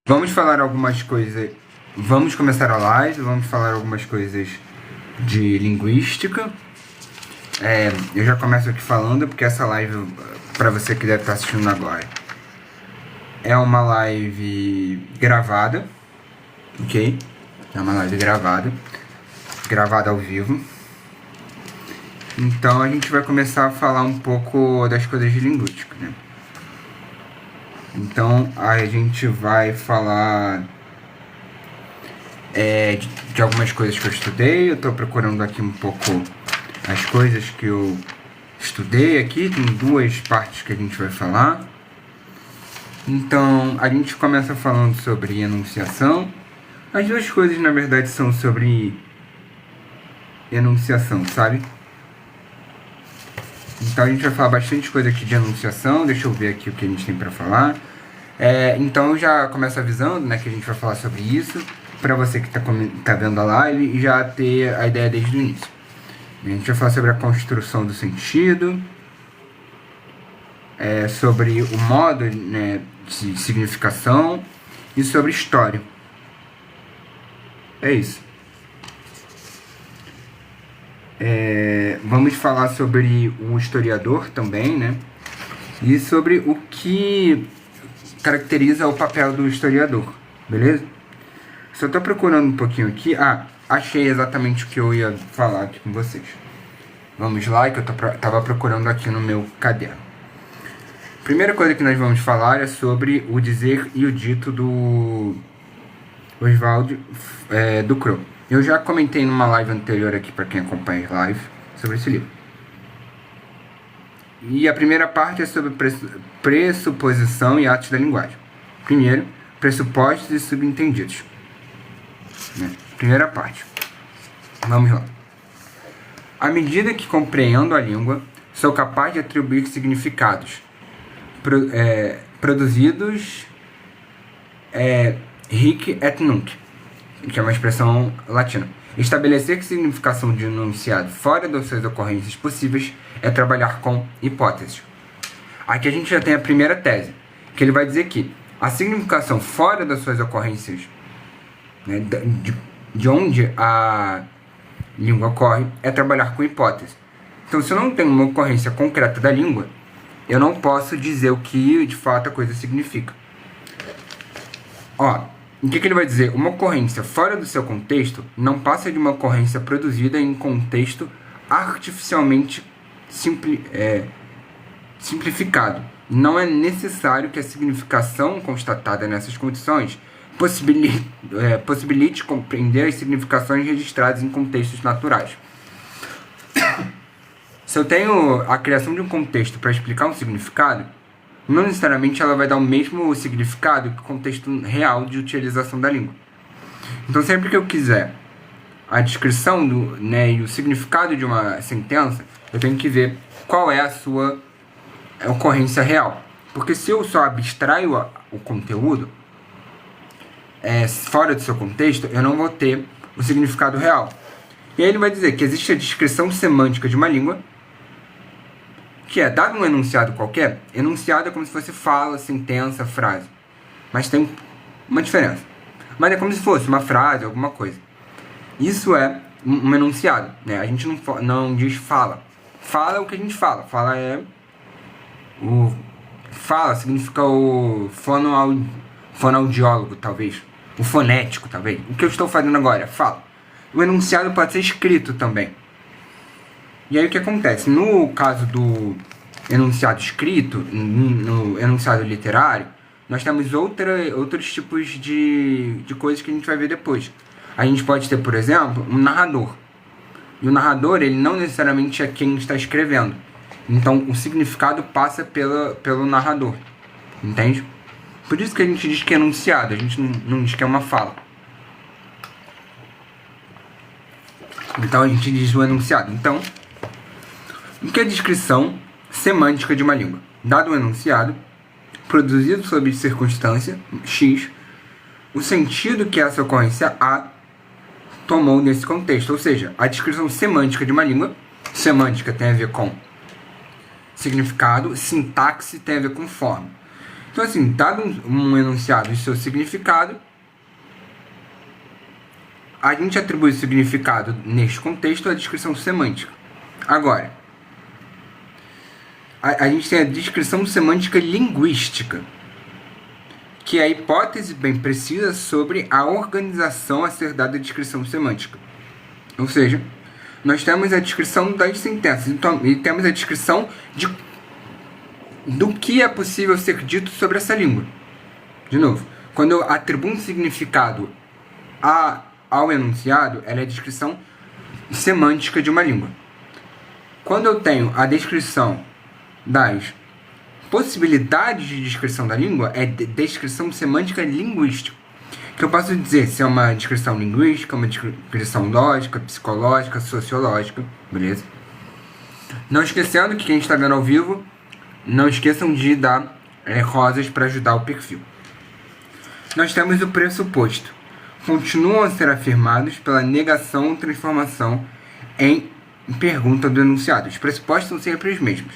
Vamos falar algumas coisas. Vamos começar a live, vamos falar algumas coisas de linguística. Eu já começo aqui falando, porque essa live, para você que deve estar assistindo agora, é uma live gravada, ok? É uma live gravada ao vivo. Então a gente vai começar a falar um pouco das coisas de linguística, né? Então a gente vai falar de algumas coisas que eu estudei. Eu estou procurando aqui um pouco as coisas que eu estudei aqui. Tem duas partes que a gente vai falar. Então a gente começa falando sobre enunciação. As duas coisas na verdade são sobre enunciação, sabe? Então a gente vai falar bastante coisa aqui de enunciação. Deixa eu ver aqui o que a gente tem para falar. Então eu já começo avisando, né, que a gente vai falar sobre isso, para você que tá vendo a live e já ter a ideia desde o início. A gente vai falar sobre a construção do sentido, sobre o modo, né, de significação e sobre história. É isso. Vamos falar sobre o historiador também, né? E sobre o que caracteriza o papel do historiador, beleza? Só tô procurando um pouquinho aqui. Achei exatamente o que eu ia falar aqui com vocês. Vamos lá, que eu tava procurando aqui no meu caderno. Primeira coisa que nós vamos falar é sobre o dizer e o dito do Oswald Ducrot. Eu já comentei numa live anterior aqui, para quem acompanha a live, sobre esse livro. E a primeira parte é sobre pressuposição e atos da linguagem. Primeiro, pressupostos e subentendidos. Primeira parte. Vamos lá. À medida que compreendo a língua, sou capaz de atribuir significados produzidos hic et nunc, que é uma expressão latina. Estabelecer que significação de enunciado fora das suas ocorrências possíveis é trabalhar com hipóteses. Aqui a gente já tem a primeira tese, que ele vai dizer que a significação fora das suas ocorrências, né, de onde a língua ocorre, é trabalhar com hipóteses. Então, se eu não tenho uma ocorrência concreta da língua, eu não posso dizer o que de fato a coisa significa. O que ele vai dizer? Uma ocorrência fora do seu contexto não passa de uma ocorrência produzida em contexto artificialmente simplificado. Não é necessário que a significação constatada nessas condições possibilite compreender as significações registradas em contextos naturais. Se eu tenho a criação de um contexto para explicar um significado, não necessariamente ela vai dar o mesmo significado que o contexto real de utilização da língua. Então, sempre que eu quiser a descrição e o significado de uma sentença, eu tenho que ver qual é a sua ocorrência real. Porque se eu só abstraio o conteúdo fora do seu contexto, eu não vou ter o significado real. E aí ele vai dizer que existe a descrição semântica de uma língua, que é dado um enunciado qualquer. Enunciado é como se fosse fala, sentença, frase. Mas tem uma diferença. Mas é como se fosse uma frase, alguma coisa. Isso é um enunciado, né? A gente não diz fala. Fala é o que a gente fala. Fala Fala significa o fonoaudiólogo, talvez. O fonético, talvez. O que eu estou fazendo agora é fala. O enunciado pode ser escrito também. E aí o que acontece? No caso do enunciado escrito, no enunciado literário, nós temos outros tipos de coisas que a gente vai ver depois. A gente pode ter, por exemplo, um narrador. E o narrador, ele não necessariamente é quem está escrevendo. Então, o significado passa pelo narrador. Entende? Por isso que a gente diz que é enunciado, a gente não diz que é uma fala. Então, a gente diz o enunciado. Então, o que é a descrição semântica de uma língua? Dado um enunciado, produzido sob circunstância X, o sentido que essa ocorrência A tomou nesse contexto. Ou seja, a descrição semântica de uma língua, semântica tem a ver com significado, sintaxe tem a ver com forma. Então, assim, dado um enunciado e seu significado, a gente atribui o significado neste contexto à descrição semântica. Agora, a gente tem a descrição semântica linguística, que é a hipótese bem precisa sobre a organização a ser dada à descrição semântica. Ou seja, nós temos a descrição das sentenças e temos a descrição do que é possível ser dito sobre essa língua. De novo, quando eu atribuo um significado ao enunciado, ela é a descrição semântica de uma língua. Quando eu tenho a descrição das possibilidades de descrição da língua, é descrição semântica linguística. Que eu posso dizer se é uma descrição linguística, uma descrição lógica, psicológica, sociológica, beleza? Não esquecendo que quem está vendo ao vivo, não esqueçam de dar rosas para ajudar o perfil. Nós temos o pressuposto. Continuam a ser afirmados pela negação ou transformação em pergunta do enunciado. Os pressupostos são sempre os mesmos.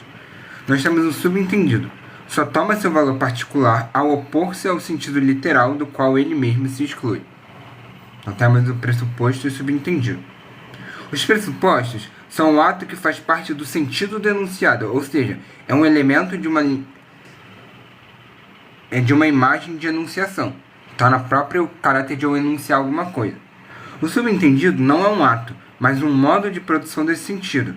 Nós temos o subentendido. Só toma seu valor particular ao opor-se ao sentido literal do qual ele mesmo se exclui. Então temos o pressuposto e o subentendido. Os pressupostos são o ato que faz parte do sentido do enunciado, ou seja, é um elemento de uma imagem de enunciação. Está no próprio caráter de eu enunciar alguma coisa. O subentendido não é um ato, mas um modo de produção desse sentido.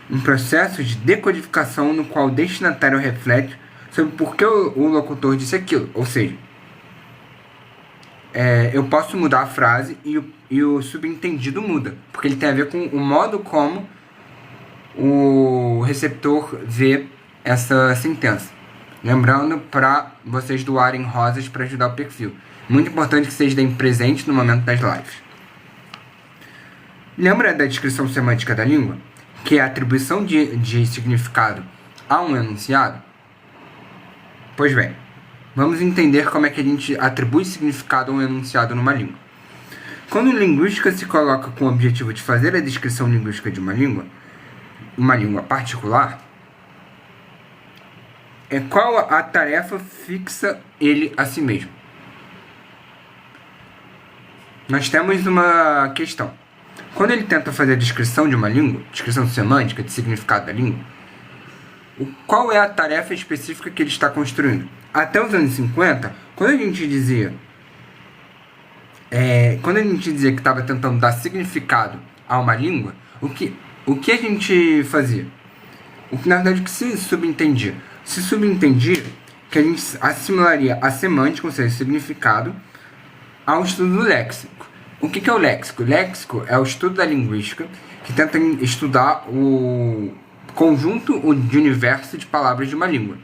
Um processo de decodificação no qual o destinatário reflete sobre por que o locutor disse aquilo. Ou seja, eu posso mudar a frase e o subentendido muda, porque ele tem a ver com o modo como o receptor vê essa sentença. Lembrando para vocês doarem rosas para ajudar o perfil. Muito importante que vocês deem presente no momento das lives. Lembra da descrição semântica da língua? Que é a atribuição de significado a um enunciado? Pois bem, vamos entender como é que a gente atribui significado a um enunciado numa língua. Quando a linguística se coloca com o objetivo de fazer a descrição linguística de uma língua particular, qual a tarefa fixa ele a si mesmo? Nós temos uma questão. Quando ele tenta fazer a descrição de uma língua, descrição semântica de significado da língua, qual é a tarefa específica que ele está construindo? Até os anos 50, quando a gente dizia que estava tentando dar significado a uma língua, o que a gente fazia? O que na verdade que se subentendia? Se subentendia que a gente assimilaria a semântica, ou seja, o significado, ao estudo do léxico. O que é o léxico? O léxico é o estudo da linguística que tenta estudar o conjunto de universo de palavras de uma língua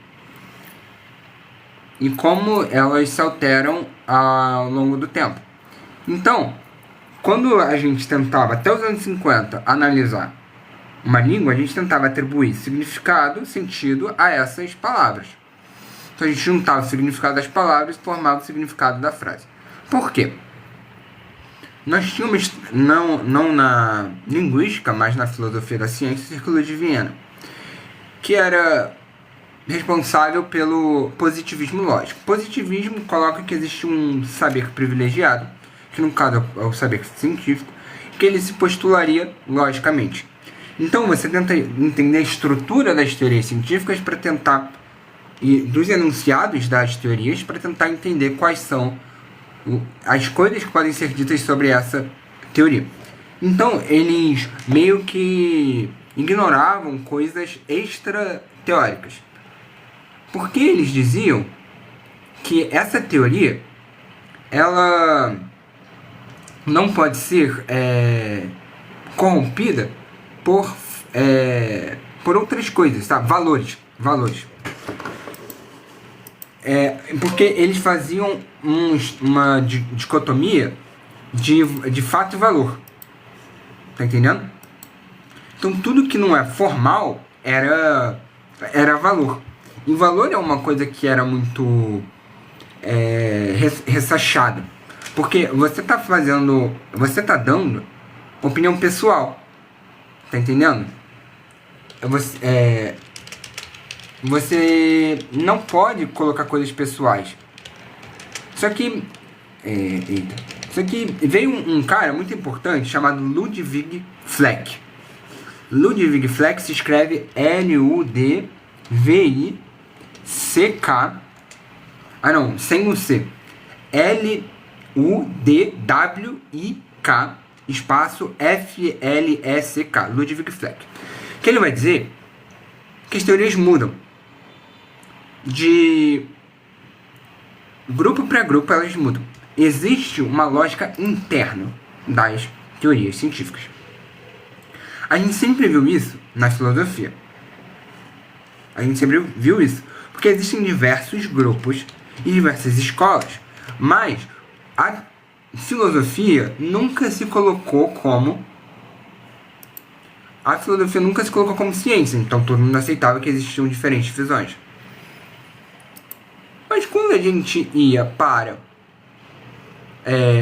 e como elas se alteram ao longo do tempo. Então, quando a gente tentava, até os anos 50, analisar uma língua, a gente tentava atribuir significado, sentido a essas palavras. Então a gente juntava o significado das palavras e formava o significado da frase. Por quê? Nós tínhamos, não na linguística, mas na filosofia da ciência, o Círculo de Viena, que era responsável pelo positivismo lógico. O positivismo coloca que existe um saber privilegiado, que no caso é o saber científico, que ele se postularia logicamente. Então você tenta entender a estrutura das teorias científicas para tentar, e dos enunciados das teorias, para tentar entender quais são as coisas que podem ser ditas sobre essa teoria. Então eles meio que ignoravam coisas extra-teóricas. Porque eles diziam que essa teoria ela não pode ser corrompida por outras coisas, tá? Valores. Porque eles faziam uma dicotomia de fato e valor. Tá entendendo? Então tudo que não é formal era valor. E valor é uma coisa que era muito ressachada. Porque você tá dando opinião pessoal. Tá entendendo? você não pode colocar coisas pessoais. Só que... Só que veio um cara muito importante chamado Ludwig Fleck. Ludwig Fleck se escreve L-U-D-V-I-C-K. Ah, não, sem o C. L-U-D-W-I-K espaço F-L-E-C-K. Ludwig Fleck. Que ele vai dizer que as teorias mudam. De grupo para grupo elas mudam. Existe uma lógica interna das teorias científicas. A gente sempre viu isso na filosofia. A gente sempre viu isso. Porque existem diversos grupos e diversas escolas. Mas a filosofia nunca se colocou como... A filosofia nunca se colocou como ciência. Então todo mundo aceitava que existiam diferentes visões. Mas quando a gente ia para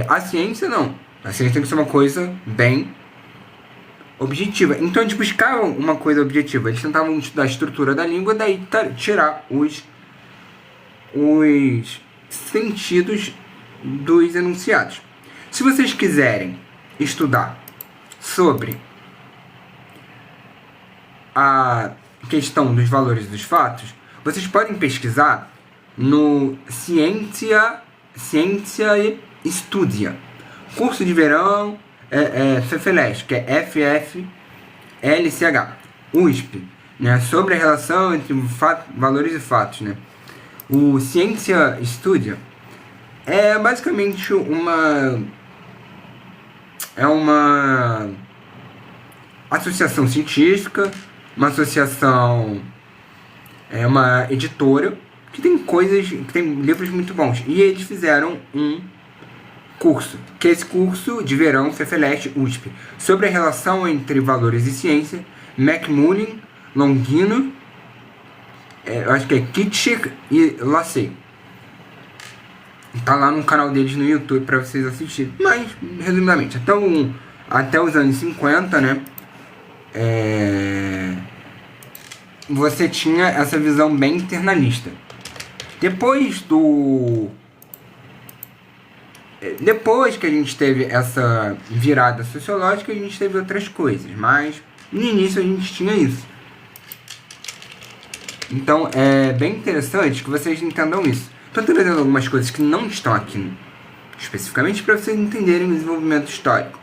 a ciência, não. A ciência tem que ser uma coisa bem objetiva. Então eles buscavam uma coisa objetiva. Eles tentavam estudar a estrutura da língua, daí tirar os sentidos dos enunciados. Se vocês quiserem estudar sobre a questão dos valores dos fatos, vocês podem pesquisar no Ciência Estudia, curso de verão FFLESH, que é FFLCH, USP, né, sobre a relação entre valores e fatos, né. O Ciência Estudia é basicamente uma associação científica, uma associação, uma editora que tem livros muito bons. E eles fizeram um curso, que é esse curso de verão FFLESH USP, sobre a relação entre valores e ciência, McMullen, Longino, eu acho que é Kitschik e Lassay. Tá lá no canal deles no YouTube para vocês assistirem. Mas, resumidamente, até os anos 50, né, você tinha essa visão bem internalista. Depois que a gente teve essa virada sociológica, a gente teve outras coisas, mas no início a gente tinha isso. Então é bem interessante que vocês entendam isso. Estou trazendo algumas coisas que não estão aqui especificamente para vocês entenderem o desenvolvimento histórico.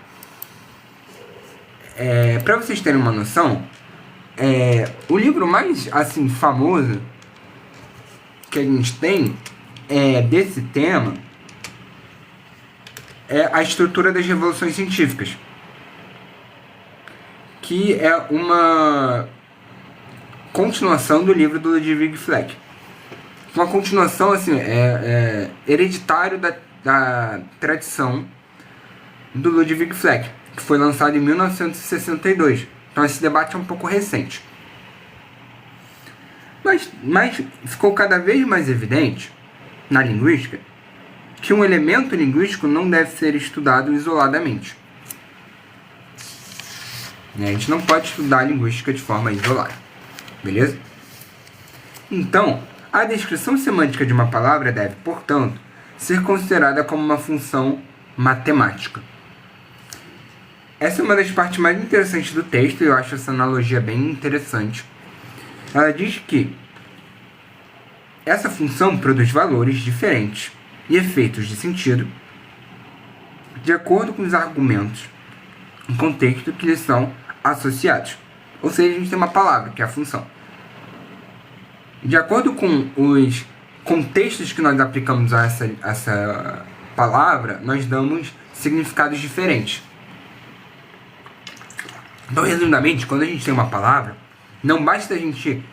Para vocês terem uma noção, o livro mais assim famoso que a gente tem desse tema é A Estrutura das Revoluções Científicas, que é uma continuação do livro do Ludwig Fleck. Uma continuação assim, hereditário da tradição do Ludwig Fleck, que foi lançado em 1962. Então esse debate é um pouco recente. Mas ficou cada vez mais evidente na linguística que um elemento linguístico não deve ser estudado isoladamente. A gente não pode estudar a linguística de forma isolada. Beleza? Então, a descrição semântica de uma palavra deve, portanto, ser considerada como uma função matemática. Essa é uma das partes mais interessantes do texto, e eu acho essa analogia bem interessante. Ela diz que essa função produz valores diferentes e efeitos de sentido de acordo com os argumentos e contexto que lhes são associados. Ou seja, a gente tem uma palavra, que é a função. De acordo com os contextos que nós aplicamos a essa palavra, nós damos significados diferentes. Então, resumidamente, quando a gente tem uma palavra, não basta a gente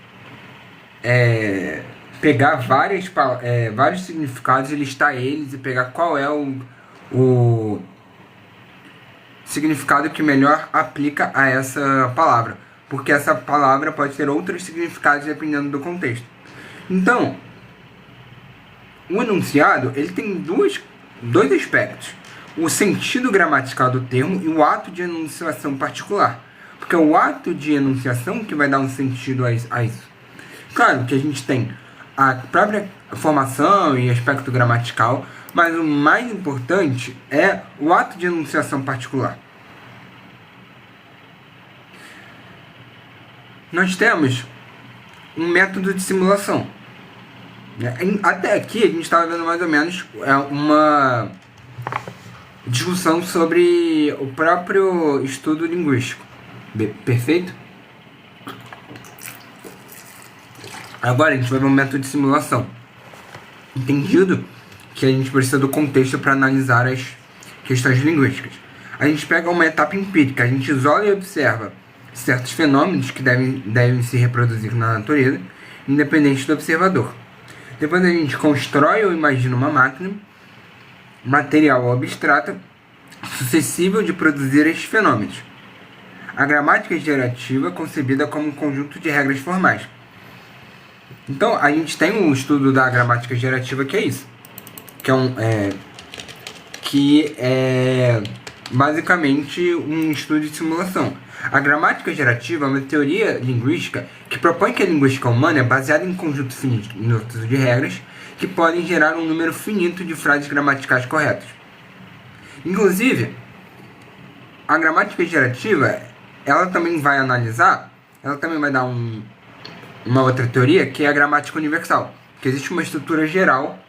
pegar vários significados e listar eles e pegar qual é o significado que melhor aplica a essa palavra, porque essa palavra pode ter outros significados dependendo do contexto. Então, o enunciado ele tem dois aspectos: o sentido gramatical do termo e o ato de enunciação particular, porque é o ato de enunciação que vai dar um sentido a isso. Claro que a gente tem a própria formação e aspecto gramatical, mas o mais importante é o ato de enunciação particular. Nós temos um método de simulação. Até aqui a gente estava vendo mais ou menos uma discussão sobre o próprio estudo linguístico. Perfeito? Agora a gente vai ver um método de simulação. Entendido que a gente precisa do contexto para analisar as questões linguísticas. A gente pega uma etapa empírica, a gente isola e observa certos fenômenos que devem se reproduzir na natureza, independente do observador. Depois a gente constrói ou imagina uma máquina, material ou abstrata, suscetível de produzir estes fenômenos. A gramática gerativa é concebida como um conjunto de regras formais. Então, a gente tem um estudo da gramática gerativa que é isso. Que é basicamente um estudo de simulação. A gramática gerativa é uma teoria linguística que propõe que a linguística humana é baseada em um conjunto finito de regras que podem gerar um número finito de frases gramaticais corretas. Inclusive, a gramática gerativa, ela também vai analisar, ela também vai dar uma outra teoria, que é a gramática universal, que existe uma estrutura geral,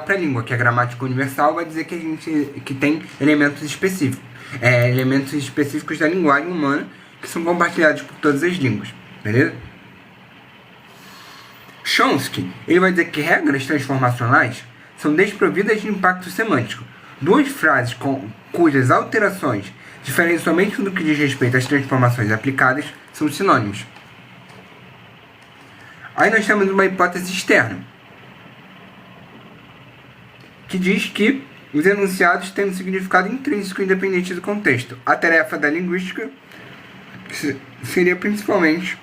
para a língua, que a gramática universal vai dizer que tem elementos específicos da linguagem humana que são compartilhados por todas as línguas, beleza? Chomsky, ele vai dizer que regras transformacionais são desprovidas de impacto semântico. Duas frases cujas alterações diferem somente no que diz respeito às transformações aplicadas são sinônimos. Aí nós temos uma hipótese externa, que diz que os enunciados têm um significado intrínseco independente do contexto. A tarefa da linguística seria principalmente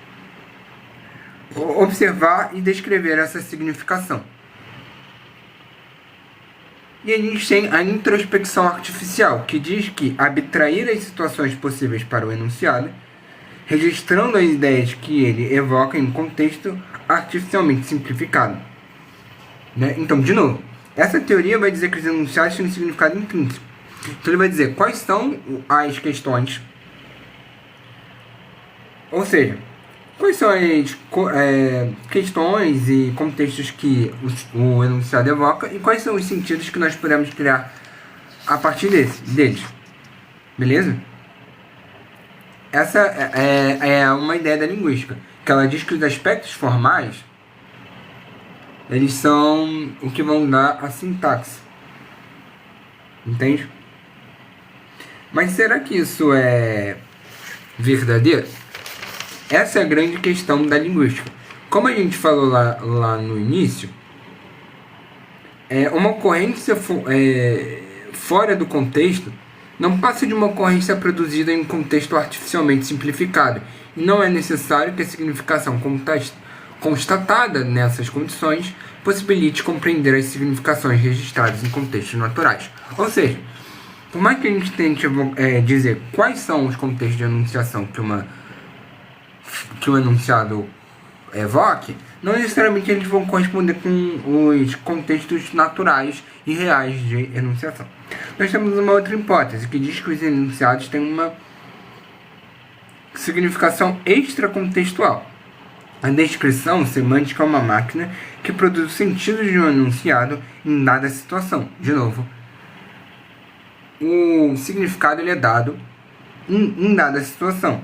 observar e descrever essa significação. E a gente tem a introspecção artificial, que diz que abstrair as situações possíveis para o enunciado, registrando as ideias que ele evoca em um contexto artificialmente simplificado. Então, de novo, essa teoria vai dizer que os enunciados têm um significado intrínseco. Então ele vai dizer quais são as questões, ou seja, quais são as questões e contextos que o enunciado evoca e quais são os sentidos que nós podemos criar a partir deles. Beleza? Essa é uma ideia da linguística, que ela diz que os aspectos formais eles são o que vão dar a sintaxe. Entende? Mas será que isso é verdadeiro? Essa é a grande questão da linguística. Como a gente falou lá no início, uma ocorrência fora do contexto não passa de uma ocorrência produzida em um contexto artificialmente simplificado. E não é necessário que a significação constatada nessas condições possibilite compreender as significações registradas em contextos naturais. Ou seja, por mais que a gente tente dizer quais são os contextos de enunciação que o enunciado evoque, não necessariamente eles vão corresponder com os contextos naturais e reais de enunciação. Nós temos uma outra hipótese que diz que os enunciados têm uma significação extracontextual. A descrição semântica é uma máquina que produz o sentido de um enunciado em dada situação. De novo, o significado ele é dado em dada situação.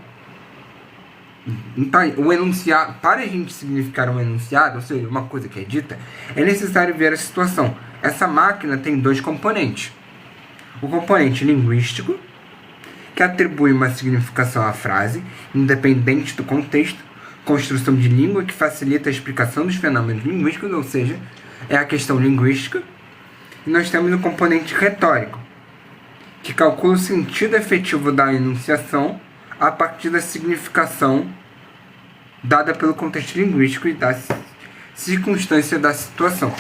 Então, o enunciado, para a gente significar um enunciado, ou seja, uma coisa que é dita, é necessário ver a situação. Essa máquina tem dois componentes. O componente linguístico, que atribui uma significação à frase, independente do contexto, construção de língua, que facilita a explicação dos fenômenos linguísticos, ou seja, é a questão linguística. E nós temos o componente retórico, que calcula o sentido efetivo da enunciação a partir da significação dada pelo contexto linguístico e da circunstância da situação.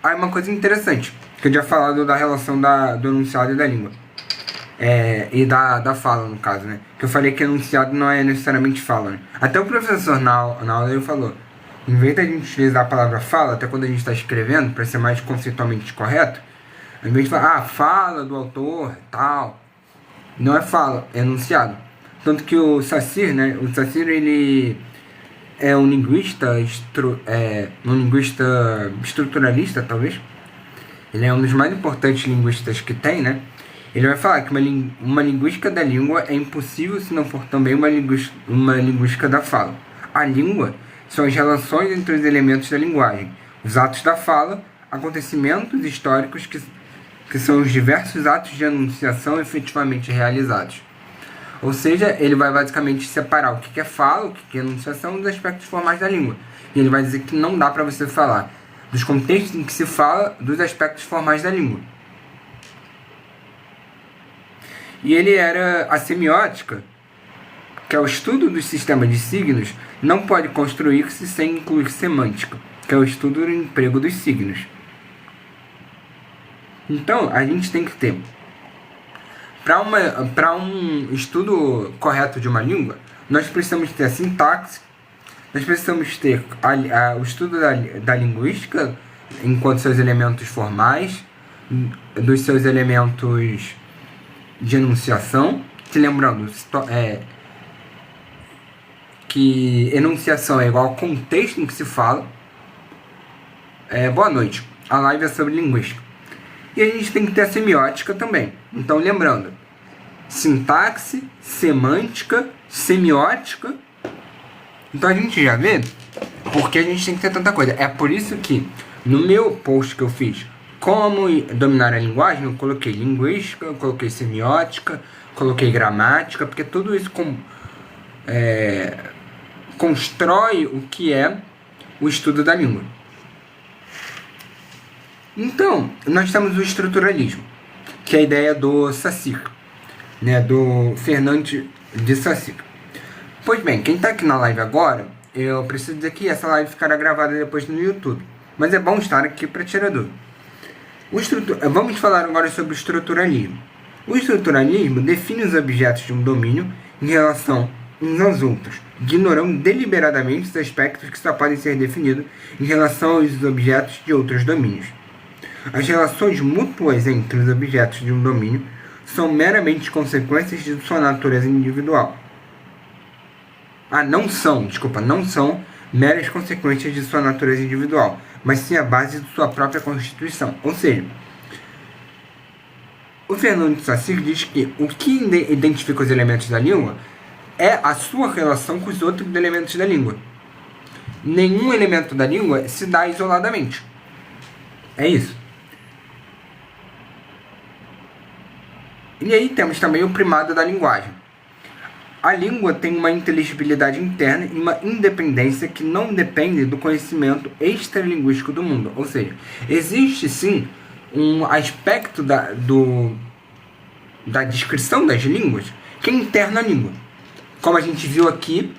Aí uma coisa interessante, que eu já falado da relação do enunciado e da língua. E da fala, no caso, né? Que eu falei que enunciado não é necessariamente fala, né? Até o professor na aula ele falou, em vez da gente utilizar a palavra fala, até quando a gente está escrevendo, para ser mais conceitualmente correto, ao invés de falar, fala do autor, tal, não é fala, é enunciado. Tanto que o Saussure, né? O Saussure, ele é um linguista, estruturalista, talvez. Ele é um dos mais importantes linguistas que tem, né? Ele vai falar que uma linguística da língua é impossível se não for também uma linguística da fala. A língua são as relações entre os elementos da linguagem, os atos da fala, acontecimentos históricos que são os diversos atos de enunciação efetivamente realizados. Ou seja, ele vai basicamente separar o que é fala, o que é enunciação dos aspectos formais da língua. E ele vai dizer que não dá para você falar dos contextos em que se fala dos aspectos formais da língua. E ele era a semiótica, que é o estudo dos sistemas de signos, não pode construir-se sem incluir semântica, que é o estudo do emprego dos signos. Então, a gente tem que ter, para um estudo correto de uma língua, nós precisamos ter a sintaxe, nós precisamos ter o estudo da linguística, enquanto seus elementos formais, dos seus elementos de enunciação, que lembrando, que enunciação é igual ao contexto em que se fala. Boa noite, a live é sobre linguística. E a gente tem que ter a semiótica também. Então, lembrando, sintaxe, semântica, semiótica. Então a gente já vê porque a gente tem que ter tanta coisa. É por isso que no meu post que eu fiz, como dominar a linguagem, eu coloquei linguística, eu coloquei semiótica, coloquei gramática, porque tudo isso constrói o que é o estudo da língua. Então, nós temos o estruturalismo, que é a ideia do Saussure, né, do Fernand de Saussure. Pois bem, quem está aqui na live agora, eu preciso dizer que essa live ficará gravada depois no YouTube, mas é bom estar aqui para tirar dúvida. Vamos falar agora sobre o estruturalismo. O estruturalismo define os objetos de um domínio em relação uns aos outros, ignorando deliberadamente os aspectos que só podem ser definidos em relação aos objetos de outros domínios. As relações mútuas entre os objetos de um domínio são meramente consequências de sua natureza individual. Não são meras consequências de sua natureza individual, mas sim a base de sua própria constituição. Ou seja, o Fernand de Saussure diz que o que identifica os elementos da língua é a sua relação com os outros elementos da língua. Nenhum elemento da língua se dá isoladamente. É isso. E aí temos também o primado da linguagem. A língua tem uma inteligibilidade interna e uma independência que não depende do conhecimento extralinguístico do mundo. Ou seja, existe sim um aspecto da descrição das línguas que é interno à língua. Como a gente viu aqui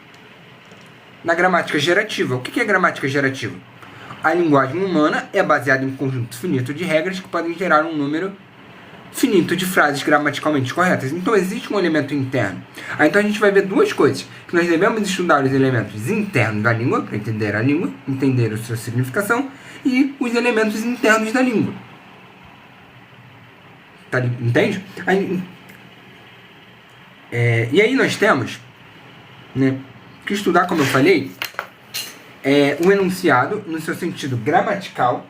na gramática gerativa. O que é gramática gerativa? A linguagem humana é baseada em um conjunto finito de regras que podem gerar um número finito de frases gramaticalmente corretas. Então existe um elemento interno. Então a gente vai ver duas coisas. Que nós devemos estudar os elementos internos da língua, para entender a língua, entender a sua significação, e os elementos internos da língua. Entende? E aí nós temos, né, que estudar, como eu falei, o enunciado no seu sentido gramatical.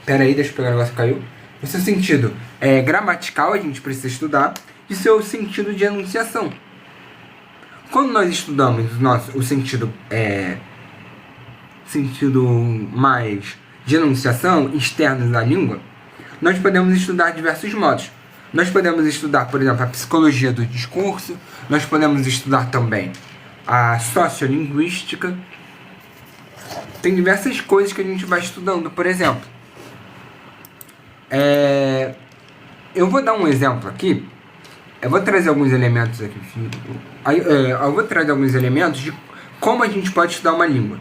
Peraí, deixa eu pegar o negócio que caiu. No seu sentido gramatical, a gente precisa estudar, e seu sentido de enunciação. Quando nós estudamos o sentido mais de enunciação externo da língua, nós podemos estudar diversos modos. Nós podemos estudar, por exemplo, a psicologia do discurso, nós podemos estudar também a sociolinguística. Tem diversas coisas que a gente vai estudando, por exemplo. Eu vou dar um exemplo aqui. Eu vou trazer alguns elementos aqui. Eu vou trazer alguns elementos de como a gente pode estudar uma língua.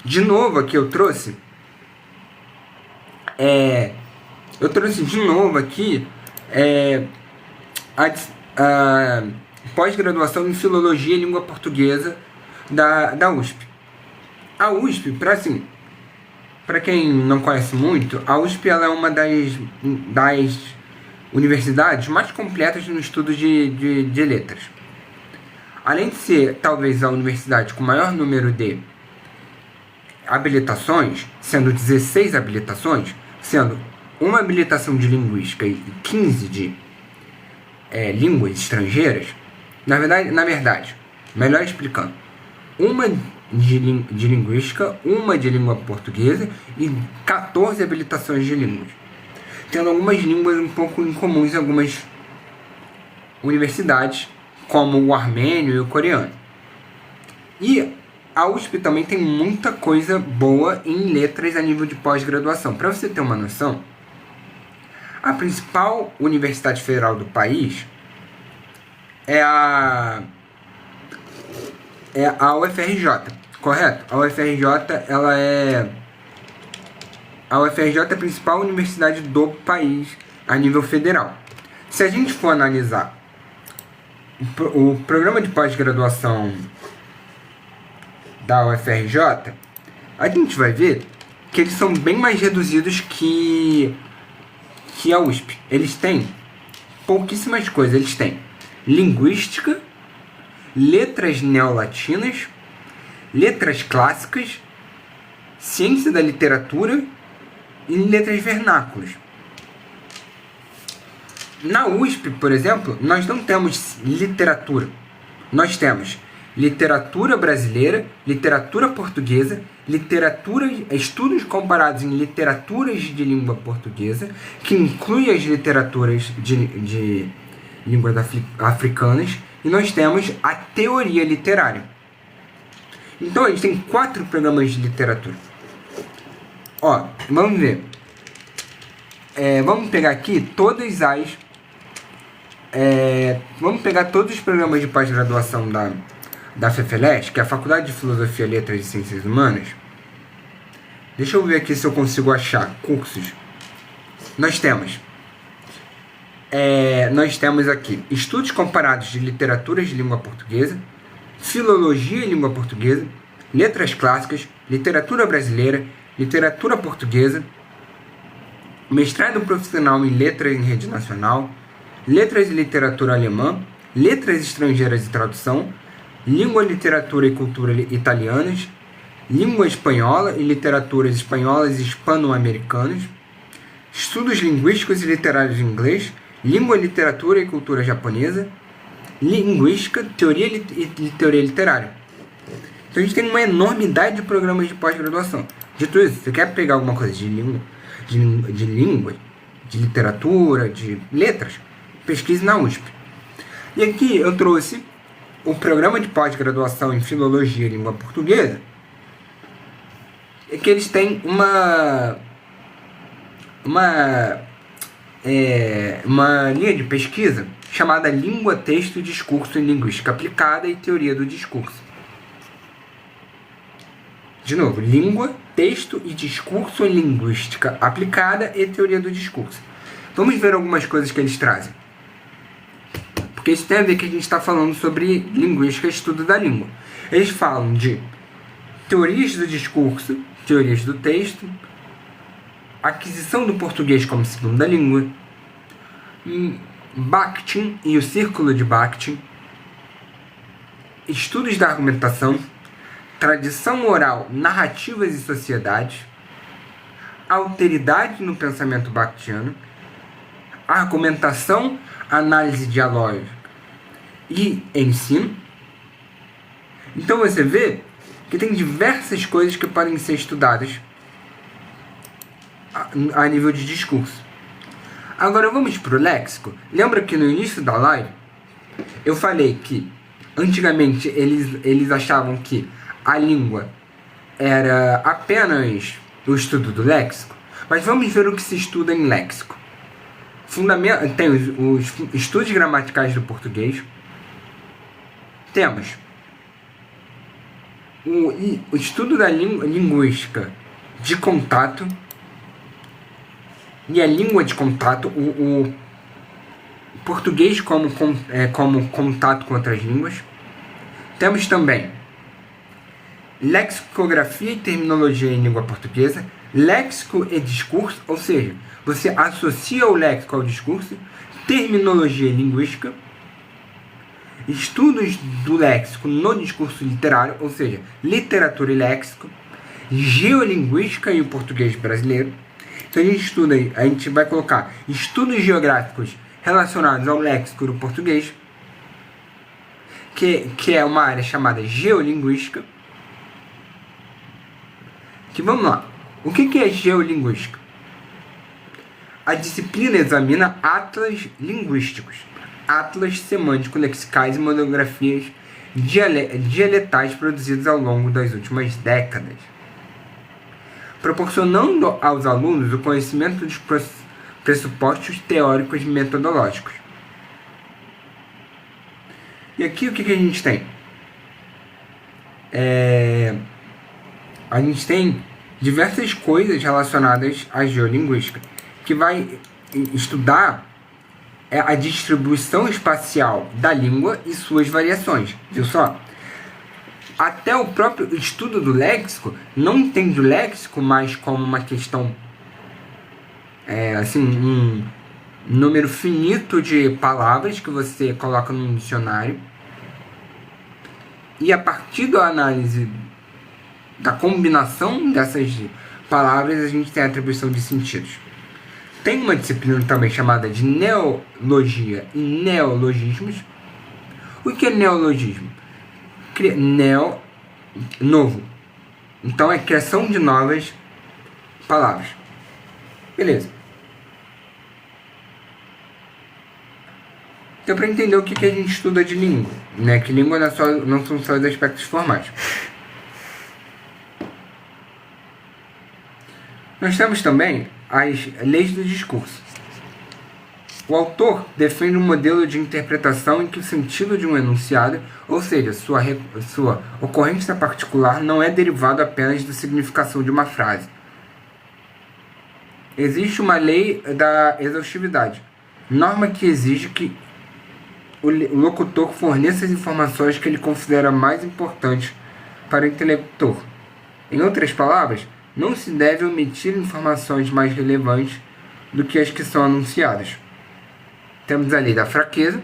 De novo aqui eu trouxe de novo aqui a pós-graduação em Filologia e Língua Portuguesa da USP. A USP, para quem não conhece muito, a USP ela é uma das universidades mais completas no estudo de letras. Além de ser, talvez, a universidade com o maior número de habilitações, sendo 16 habilitações, sendo uma habilitação de linguística e 15 de línguas estrangeiras, na verdade, melhor explicando, uma de linguística, uma de língua portuguesa e 14 habilitações de línguas, tendo algumas línguas um pouco incomuns em algumas universidades, como o armênio e o coreano. E a USP também tem muita coisa boa em letras a nível de pós-graduação. Para você ter uma noção, a principal universidade federal do país é a UFRJ, correto? A UFRJ é a principal universidade do país a nível federal. Se a gente for analisar o programa de pós-graduação da UFRJ, a gente vai ver que eles são bem mais reduzidos que a USP. Eles têm pouquíssimas coisas. Eles têm linguística, letras neolatinas, letras clássicas, ciência da literatura e letras vernáculas. Na USP, por exemplo, nós não temos literatura. Nós temos literatura brasileira, literatura portuguesa, estudos comparados em literaturas de língua portuguesa, que inclui as literaturas de línguas africanas, e nós temos a teoria literária. Então, a gente tem 4 programas de literatura. Ó, vamos ver. Vamos pegar aqui vamos pegar todos os programas de pós-graduação da FEFELESH, que é a Faculdade de Filosofia, Letras e Ciências Humanas. Deixa eu ver aqui se eu consigo achar cursos. Nós temos aqui Estudos Comparados de Literaturas de Língua Portuguesa, Filologia e Língua Portuguesa, Letras Clássicas, Literatura Brasileira, Literatura Portuguesa, Mestrado Profissional em Letras em Rede Nacional, Letras e Literatura Alemã, Letras Estrangeiras e Tradução, Língua, Literatura e Cultura Italianas, Língua Espanhola e Literaturas Espanholas e Hispano-Americanas, Estudos Linguísticos e Literários em Inglês, Língua, Literatura e Cultura Japonesa, Linguística, Teoria e Teoria Literária. Então a gente tem uma enormidade de programas de pós-graduação. Dito isso, você quer pegar alguma coisa de língua, de literatura, de letras, pesquise na USP. E aqui eu trouxe o programa de pós-graduação em Filologia e Língua Portuguesa, que eles têm uma linha de pesquisa chamada Língua, Texto e Discurso em Linguística Aplicada e Teoria do Discurso. De novo, Língua, Texto e Discurso em Linguística Aplicada e Teoria do Discurso. Vamos ver algumas coisas que eles trazem. Porque isso tem a ver que a gente está falando sobre linguística, estudo da língua. Eles falam de teorias do discurso, teorias do texto, aquisição do português como segunda língua, Bakhtin e o Círculo de Bakhtin, estudos da argumentação, tradição oral, narrativas e sociedades, alteridade no pensamento bakhtiano, argumentação, análise dialógica e ensino. Então você vê que tem diversas coisas que podem ser estudadas a nível de discurso. Agora vamos para o léxico. Lembra que no início da live eu falei que antigamente eles achavam que a língua era apenas o estudo do léxico? Mas vamos ver o que se estuda em léxico. Tem os estudos gramaticais do português. Temos o estudo da linguística de contato e a língua de contato, português como contato com outras línguas. Temos também lexicografia e terminologia em língua portuguesa, léxico e discurso, ou seja, você associa o léxico ao discurso, terminologia linguística, estudos do léxico no discurso literário, ou seja, literatura e léxico, geolinguística e o português brasileiro. Então a gente vai colocar estudos geográficos relacionados ao léxico do português, que é uma área chamada geolinguística. Que vamos lá. O que é geolinguística? A disciplina examina atlas linguísticos, atlas semântico-lexicais e monografias dialetais produzidos ao longo das últimas décadas, proporcionando aos alunos o conhecimento dos pressupostos teóricos e metodológicos. E aqui o que a gente tem? A gente tem diversas coisas relacionadas à geolinguística, que vai estudar a distribuição espacial da língua e suas variações, viu só? Até o próprio estudo do léxico não entende o léxico mais como uma questão, um número finito de palavras que você coloca num dicionário, e a partir da análise da combinação dessas palavras a gente tem a atribuição de sentidos. Tem uma disciplina também chamada de neologia e neologismos. O que é neologismo? Novo. Então é criação de novas palavras. Beleza. Então, para entender o que a gente estuda de língua, né? Que língua não são só os aspectos formais. Nós temos também as leis do discurso. O autor defende um modelo de interpretação em que o sentido de um enunciado, ou seja, sua ocorrência particular, não é derivado apenas da significação de uma frase. Existe uma lei da exaustividade, norma que exige que o locutor forneça as informações que ele considera mais importantes para o interlocutor. Em outras palavras, não se deve omitir informações mais relevantes do que as que são anunciadas. Temos a lei da fraqueza.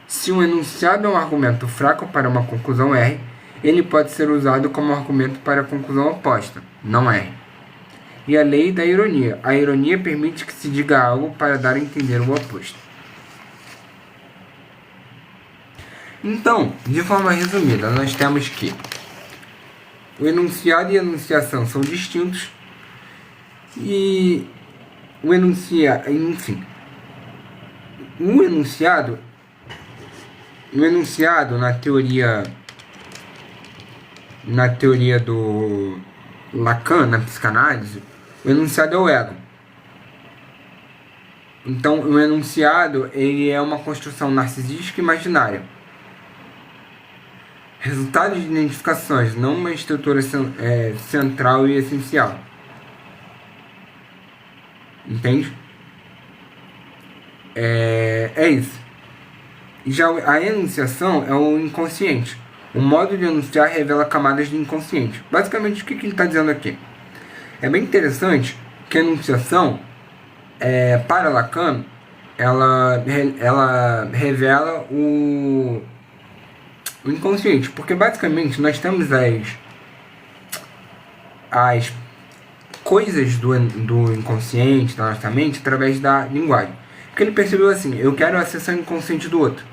Se um enunciado é um argumento fraco para uma conclusão R, ele pode ser usado como argumento para a conclusão oposta, não R. E a lei da ironia. A ironia permite que se diga algo para dar a entender o oposto. Então, de forma resumida, nós temos que o enunciado e a enunciação são distintos e o enunciado na teoria do Lacan, na psicanálise, o enunciado é o ego. Então, o enunciado ele é uma construção narcisística e imaginária. Resultado de identificações, não uma estrutura central e essencial. Entende? É isso. Já a enunciação é o inconsciente. O modo de enunciar revela camadas de inconsciente. Basicamente, o que ele está dizendo aqui? É bem interessante que a enunciação, para Lacan, ela revela o inconsciente, porque basicamente nós temos as coisas do inconsciente, da nossa mente, através da linguagem. Porque ele percebeu assim, eu quero acessar o inconsciente do outro.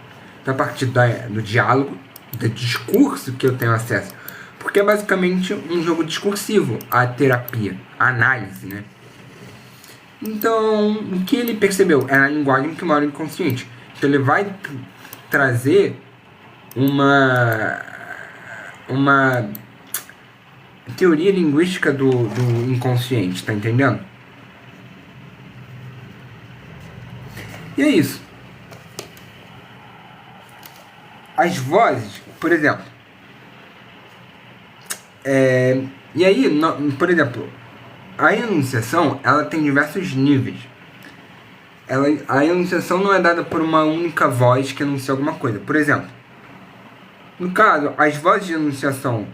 Então, a partir do diálogo, do discurso que eu tenho acesso. Porque é basicamente um jogo discursivo, a terapia, a análise, né? Então, o que ele percebeu? É na linguagem que mora o inconsciente. Então, ele vai trazer uma teoria linguística do inconsciente, tá entendendo? E é isso. As vozes, por exemplo. E aí, por exemplo, a enunciação, ela tem diversos níveis. a enunciação não é dada por uma única voz que anuncia alguma coisa. Por exemplo, no caso, as vozes de enunciação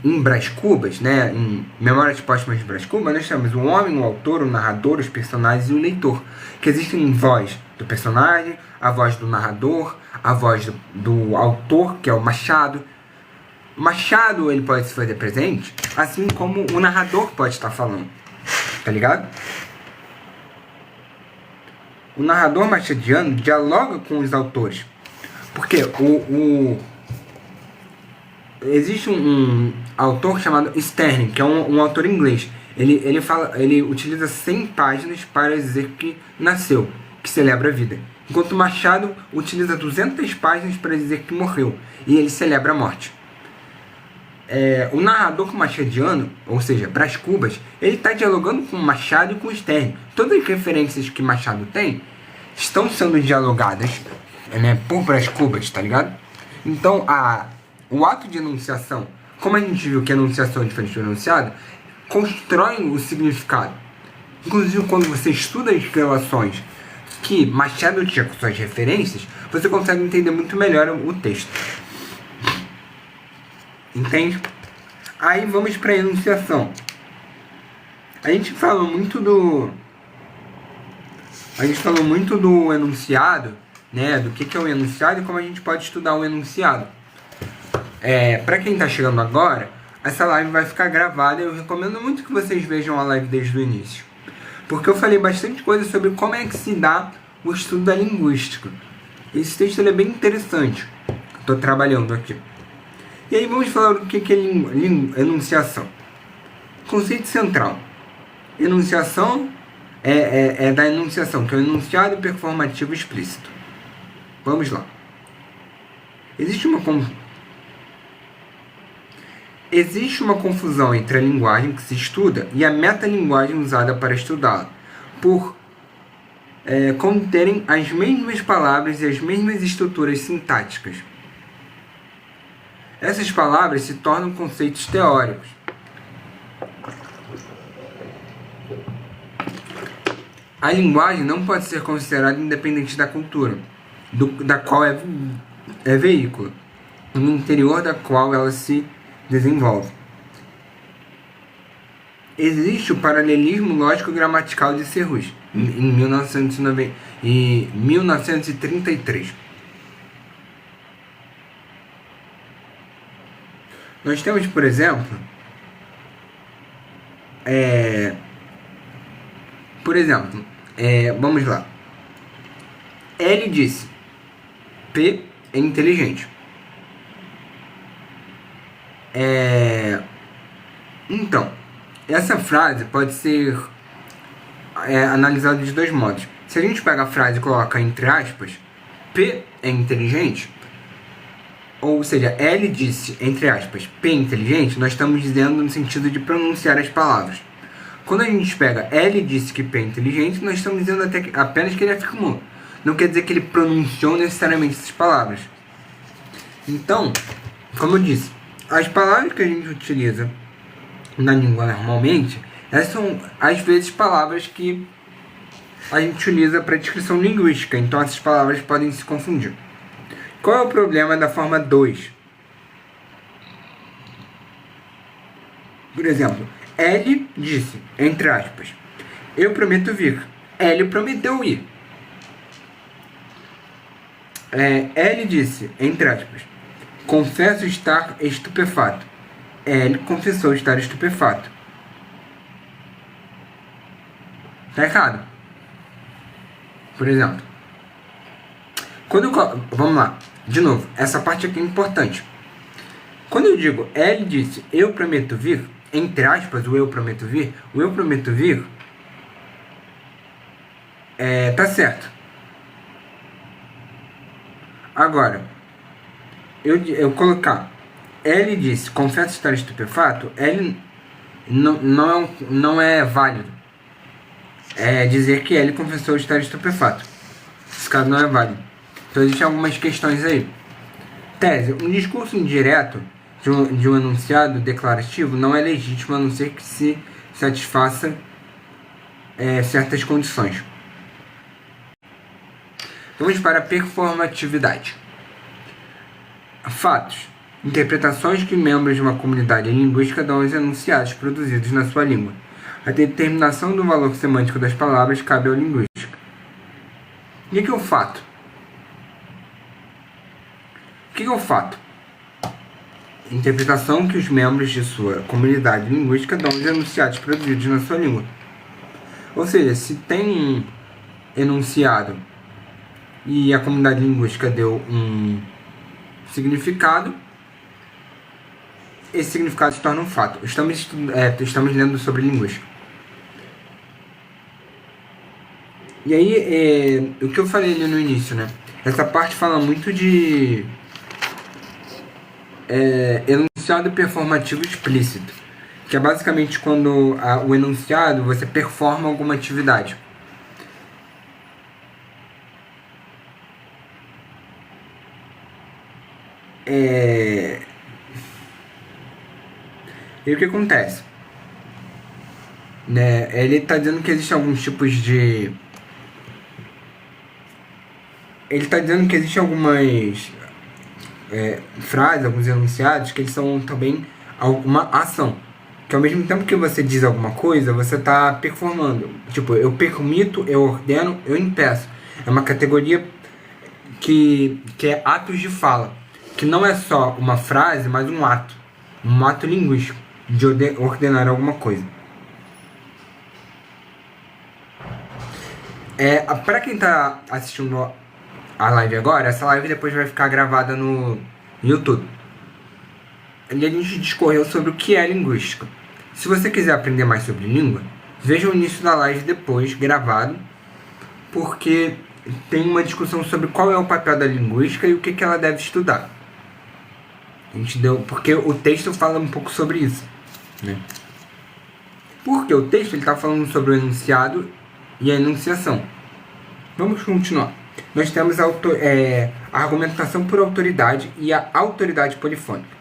em Brás Cubas, né, em Memórias Póstumas de Brás Cubas, nós temos o homem, o autor, o narrador, os personagens e o leitor. Que existem voz do personagem, a voz do narrador, a voz do autor, que é o Machado. O Machado, ele pode se fazer presente, assim como o narrador pode estar falando. Tá ligado? O narrador machadiano dialoga com os autores. Porque existe um autor chamado Sterne, que é um autor inglês. Ele utiliza 100 páginas para dizer que nasceu, que celebra a vida. Enquanto Machado utiliza 200 páginas para dizer que morreu, e ele celebra a morte. O narrador machadiano, ou seja, Brás Cubas, ele está dialogando com Machado e com Sterne. Todas as referências que Machado tem estão sendo dialogadas, né, por Brás Cubas, tá ligado? Então, o ato de enunciação, como a gente viu que a enunciação é diferente do enunciado, constrói o significado. Inclusive, quando você estuda as relações que Machado tinha com suas referências, você consegue entender muito melhor o texto. Entende? Aí vamos para a enunciação. A gente falou muito do enunciado, né? Do que é o enunciado e como a gente pode estudar o enunciado. Para quem está chegando agora, essa live vai ficar gravada. Eu recomendo muito que vocês vejam a live desde o início, porque eu falei bastante coisa sobre como é que se dá o estudo da linguística. Esse texto é bem interessante. Estou trabalhando aqui. E aí vamos falar do que é enunciação. Conceito central. Enunciação é da enunciação, que é o enunciado performativo explícito. Vamos lá. Existe uma confusão entre a linguagem que se estuda e a metalinguagem usada para estudá-la, por conterem as mesmas palavras e as mesmas estruturas sintáticas. Essas palavras se tornam conceitos teóricos. A linguagem não pode ser considerada independente da cultura, da qual é veículo, no interior da qual ela se desenvolve. Existe o paralelismo lógico-gramatical de Serrus, em 1933. Nós temos, por exemplo, vamos lá. L disse: P é inteligente. Então, essa frase pode ser analisada de dois modos. Se a gente pega a frase e coloca entre aspas, P é inteligente, ou seja, L disse, entre aspas, P é inteligente, nós estamos dizendo no sentido de pronunciar as palavras. Quando a gente pega L disse que P é inteligente, nós estamos dizendo apenas que ele afirmou. Não quer dizer que ele pronunciou necessariamente essas palavras. Então, como eu disse, as palavras que a gente utiliza na língua normalmente, essas são, às vezes, palavras que a gente utiliza para descrição linguística. Então, essas palavras podem se confundir. Qual é o problema da forma 2? Por exemplo, L disse, entre aspas, eu prometo vir. L prometeu ir. L disse, entre aspas, confesso estar estupefato. L confessou estar estupefato. Tá errado. Por exemplo, vamos lá, de novo, essa parte aqui é importante. Quando eu digo L disse, eu prometo vir, entre aspas, o eu prometo vir tá certo. Agora, eu colocar L disse, confesso estar estupefato, L não é válido. Dizer que L confessou estar estupefato. Esse caso não é válido. Então existem algumas questões aí. Tese. Um discurso indireto de um enunciado declarativo não é legítimo a não ser que se satisfaça certas condições. Vamos para a performatividade. Fatos. Interpretações que membros de uma comunidade linguística dão aos enunciados produzidos na sua língua. A determinação do valor semântico das palavras cabe ao linguístico. O que é o fato? O que é o fato? Interpretação que os membros de sua comunidade linguística dão aos enunciados produzidos na sua língua. Ou seja, se tem um enunciado e a comunidade linguística deu um significado, esse significado se torna um fato. Estamos lendo sobre linguística. E aí, o que eu falei ali no início, né? Essa parte fala muito de enunciado performativo explícito, que é basicamente quando o enunciado você performa alguma atividade. E o que acontece? Né? Ele está dizendo que existem alguns tipos de... Ele está dizendo que existem algumas frases, alguns enunciados, que eles são também alguma ação. Que ao mesmo tempo que você diz alguma coisa, você está performando. Tipo, eu permito, eu ordeno, eu impeço. É uma categoria que é atos de fala. Que não é só uma frase, mas um ato. Um ato linguístico de ordenar alguma coisa. Para quem está assistindo a live agora, essa live depois vai ficar gravada no YouTube. E a gente discorreu sobre o que é linguística. Se você quiser aprender mais sobre língua, veja o início da live depois, gravado, porque tem uma discussão sobre qual é o papel da linguística e o que ela deve estudar. Porque o texto fala um pouco sobre isso, né? Porque o texto está falando sobre o enunciado e a enunciação. Vamos continuar. Nós temos a argumentação por autoridade e a autoridade polifônica.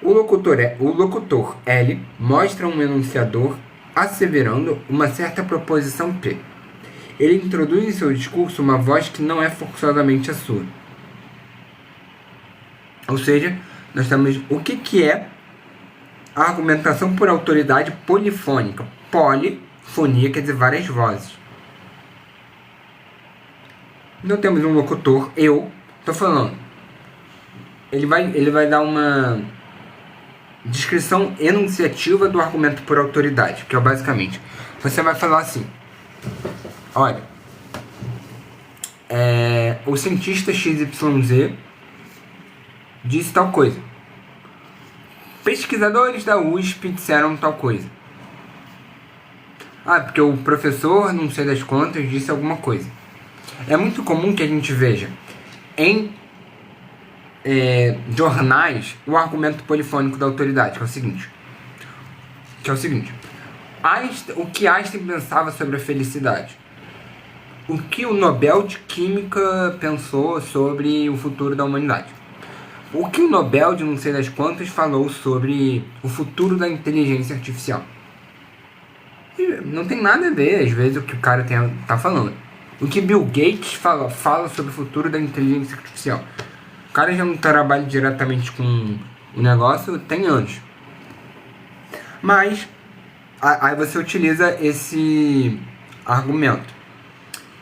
O locutor L mostra um enunciador asseverando uma certa proposição P. Ele introduz em seu discurso uma voz que não é forçosamente a sua. Ou seja, nós temos o que é a argumentação por autoridade polifônica. Polifonia quer dizer várias vozes. Então temos um locutor, eu estou falando. Ele vai dar uma descrição enunciativa do argumento por autoridade, que é basicamente, você vai falar assim: olha, o cientista XYZ disse tal coisa. Pesquisadores da USP disseram tal coisa. Porque o professor, não sei das quantas, disse alguma coisa. É muito comum que a gente veja em jornais o argumento polifônico da autoridade, que é o seguinte: o que Einstein pensava sobre a felicidade? O que o Nobel de Química pensou sobre o futuro da humanidade? O que o Nobel de não sei das quantas falou sobre o futuro da inteligência artificial? Não tem nada a ver, às vezes, o que o cara tá falando. O que Bill Gates fala sobre o futuro da inteligência artificial? O cara já não trabalha diretamente com o negócio tem anos. Mas aí você utiliza esse argumento.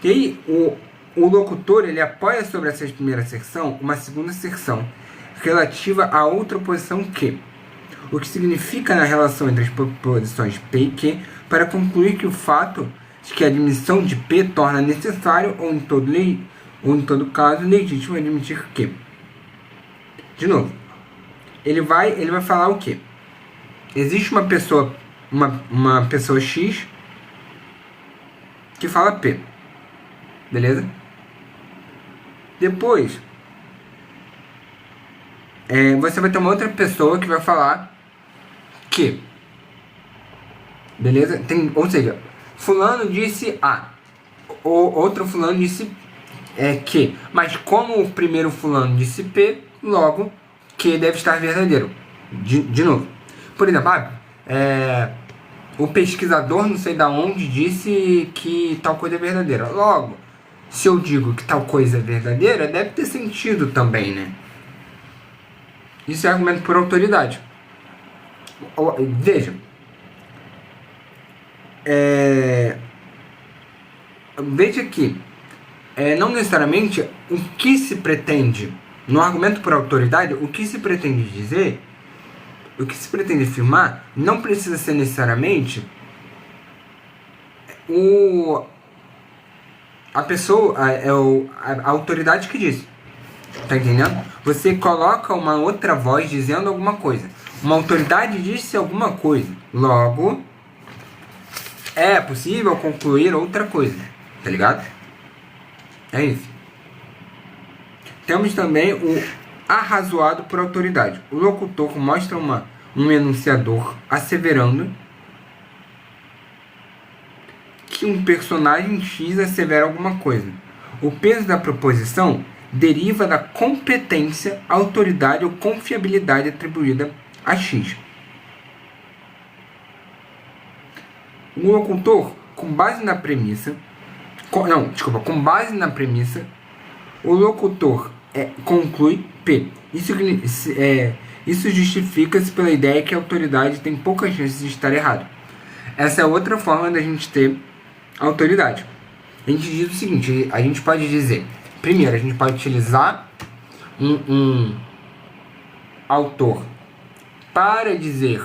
E aí o locutor ele apoia sobre essa primeira secção uma segunda secção relativa a outra posição Q. O que significa na relação entre as posições P e Q para concluir que o fato de que a admissão de P torna necessário ou em todo caso legítimo admitir Q. De novo, ele vai falar o quê? Existe uma pessoa X que fala P. Beleza? Depois, você vai ter uma outra pessoa que vai falar Q. Beleza? Ou seja, fulano disse A. Ou outro fulano disse Q. Mas como o primeiro fulano disse P, logo Q deve estar verdadeiro. De novo. Por exemplo, o pesquisador não sei da onde disse que tal coisa é verdadeira. Logo, se eu digo que tal coisa é verdadeira, deve ter sentido também, né? Isso é argumento por autoridade. Veja, veja que não necessariamente o que se pretende no argumento por autoridade, o que se pretende dizer, o que se pretende afirmar, não precisa ser necessariamente a pessoa, a autoridade que disse. Tá entendendo? Você coloca uma outra voz dizendo alguma coisa. Uma autoridade disse alguma coisa. Logo, é possível concluir outra coisa. Tá ligado? É isso. Temos também o arrazoado por autoridade. O locutor mostra um enunciador asseverando que um personagem X assevera alguma coisa. O peso da proposição deriva da competência, autoridade ou confiabilidade atribuída a X. O locutor, com base na premissa, com base na premissa, o locutor conclui P. Isso justifica-se pela ideia que a autoridade tem poucas chances de estar errado. Essa é outra forma da gente ter autoridade. A gente diz o seguinte, a gente pode dizer, primeiro, a gente pode utilizar um autor para dizer,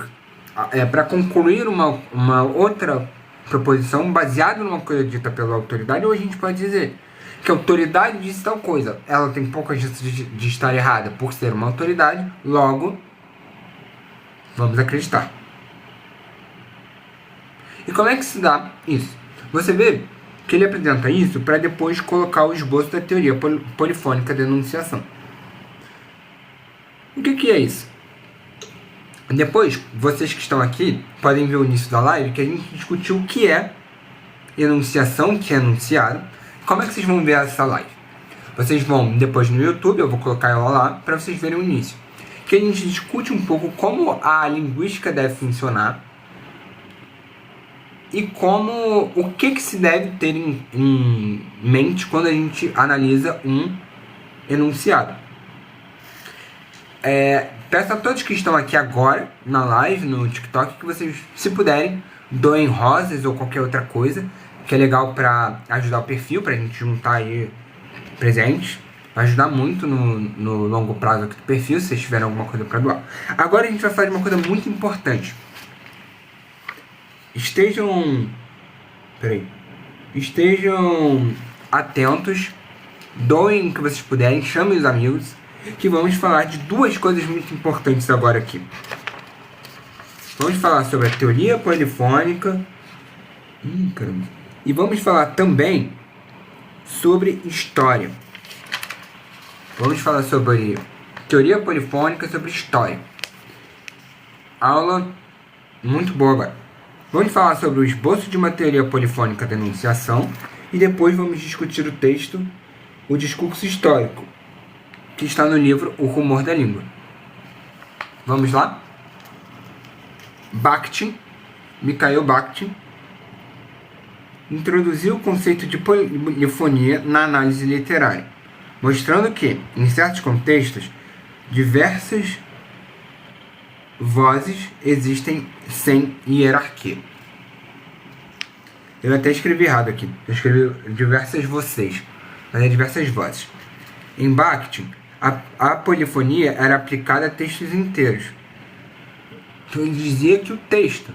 para concluir uma outra proposição baseada numa coisa dita pela autoridade, ou a gente pode dizer que a autoridade disse tal coisa, ela tem poucas chances de estar errada por ser uma autoridade, logo, vamos acreditar. E como é que se dá isso? Você vê que ele apresenta isso para depois colocar o esboço da teoria polifônica da enunciação. O que é isso? Depois, vocês que estão aqui podem ver o início da live que a gente discutiu o que é enunciação, o que é enunciado. Como é que vocês vão ver essa live? Vocês vão depois no YouTube, eu vou colocar ela lá para vocês verem o início. Que a gente discute um pouco como a linguística deve funcionar e o que se deve ter em mente quando a gente analisa um enunciado. Peço a todos que estão aqui agora na live, no TikTok, que vocês, se puderem, doem rosas ou qualquer outra coisa, que é legal para ajudar o perfil, para a gente juntar aí presentes. Vai ajudar muito no longo prazo aqui do perfil, se vocês tiverem alguma coisa para doar. Agora a gente vai falar de uma coisa muito importante. Estejam atentos, doem o que vocês puderem, chamem os amigos, que vamos falar de duas coisas muito importantes agora aqui. Vamos falar sobre a teoria polifônica. Caramba. E vamos falar também sobre história. Vamos falar sobre teoria polifônica, sobre história. Aula muito boa agora. Vamos falar sobre o esboço de uma teoria polifônica da enunciação e depois vamos discutir o texto, o discurso histórico, que está no livro O Rumor da Língua. Vamos lá? Mikhail Bakhtin, introduziu o conceito de polifonia na análise literária, mostrando que, em certos contextos, diversas vozes existem sem hierarquia. Eu até escrevi errado aqui. Eu escrevi diversas vocês, mas é diversas vozes. Em Bakhtin, a polifonia era aplicada a textos inteiros. Então ele dizia que o texto,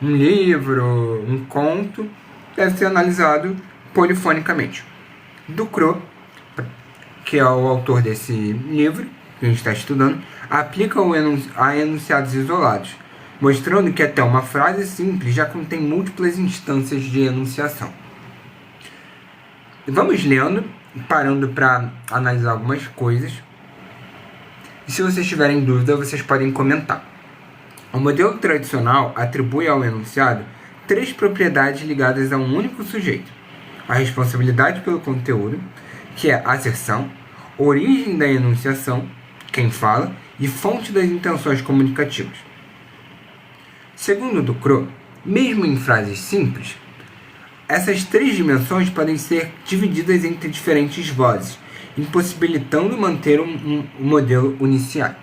um livro, um conto, deve ser analisado polifonicamente. Ducrot, que é o autor desse livro que a gente está estudando, aplica a enunciados isolados, mostrando que até uma frase simples já contém múltiplas instâncias de enunciação. Vamos lendo, parando para analisar algumas coisas. E se vocês tiverem dúvida, vocês podem comentar. O modelo tradicional atribui ao enunciado 3 propriedades ligadas a um único sujeito: a responsabilidade pelo conteúdo, que é a asserção, origem da enunciação, quem fala, e fonte das intenções comunicativas. Segundo Ducrot, Mesmo em frases simples, essas três dimensões podem ser divididas entre diferentes vozes, impossibilitando manter um modelo unicial.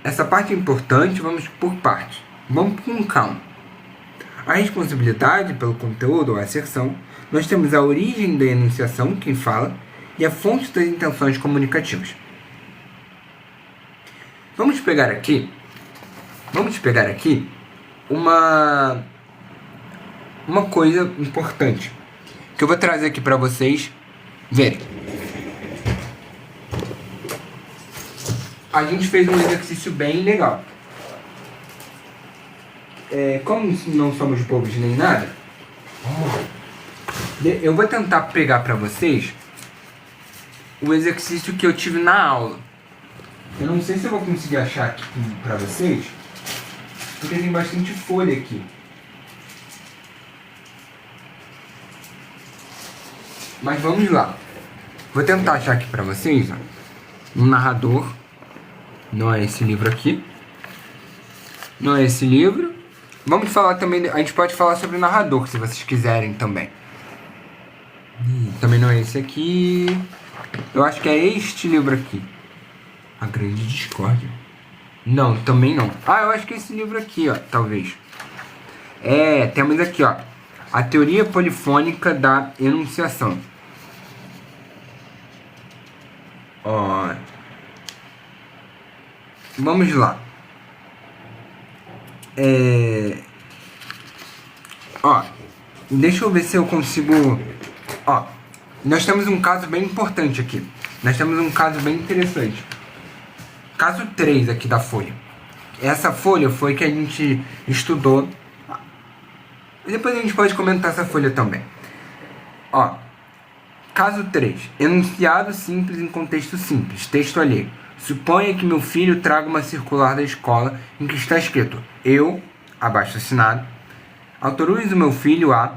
Essa parte é importante, vamos por partes. Vamos com calma. A responsabilidade pelo conteúdo ou asserção, nós temos a origem da enunciação, quem fala, e a fonte das intenções comunicativas. Vamos pegar aqui uma coisa importante que eu vou trazer aqui para vocês verem. A gente fez um exercício bem legal. Como não somos bobos nem nada, eu vou tentar pegar para vocês o exercício que eu tive na aula. Eu não sei se eu vou conseguir achar aqui para vocês, porque tem bastante folha aqui. Mas vamos lá. Vou tentar achar aqui para vocês, ó, um narrador. Não é esse livro aqui. Não é esse livro. Vamos falar também, a gente pode falar sobre o narrador, se vocês quiserem também. Também não é esse aqui. Eu acho que é este livro aqui. A Grande Discórdia. Não, também não. Eu acho que é esse livro aqui, ó, talvez. Temos aqui, ó, a teoria polifônica da enunciação. Ó, vamos lá. Deixa eu ver se eu consigo. Nós temos um caso bem importante aqui. Nós temos um caso bem interessante. Caso 3 aqui da folha. Essa folha foi que a gente estudou. Depois a gente pode comentar essa folha também. Caso 3. Enunciado simples em contexto simples. Texto alheio. Suponha que meu filho traga uma circular da escola em que está escrito: eu, abaixo assinado, autorizo meu filho a...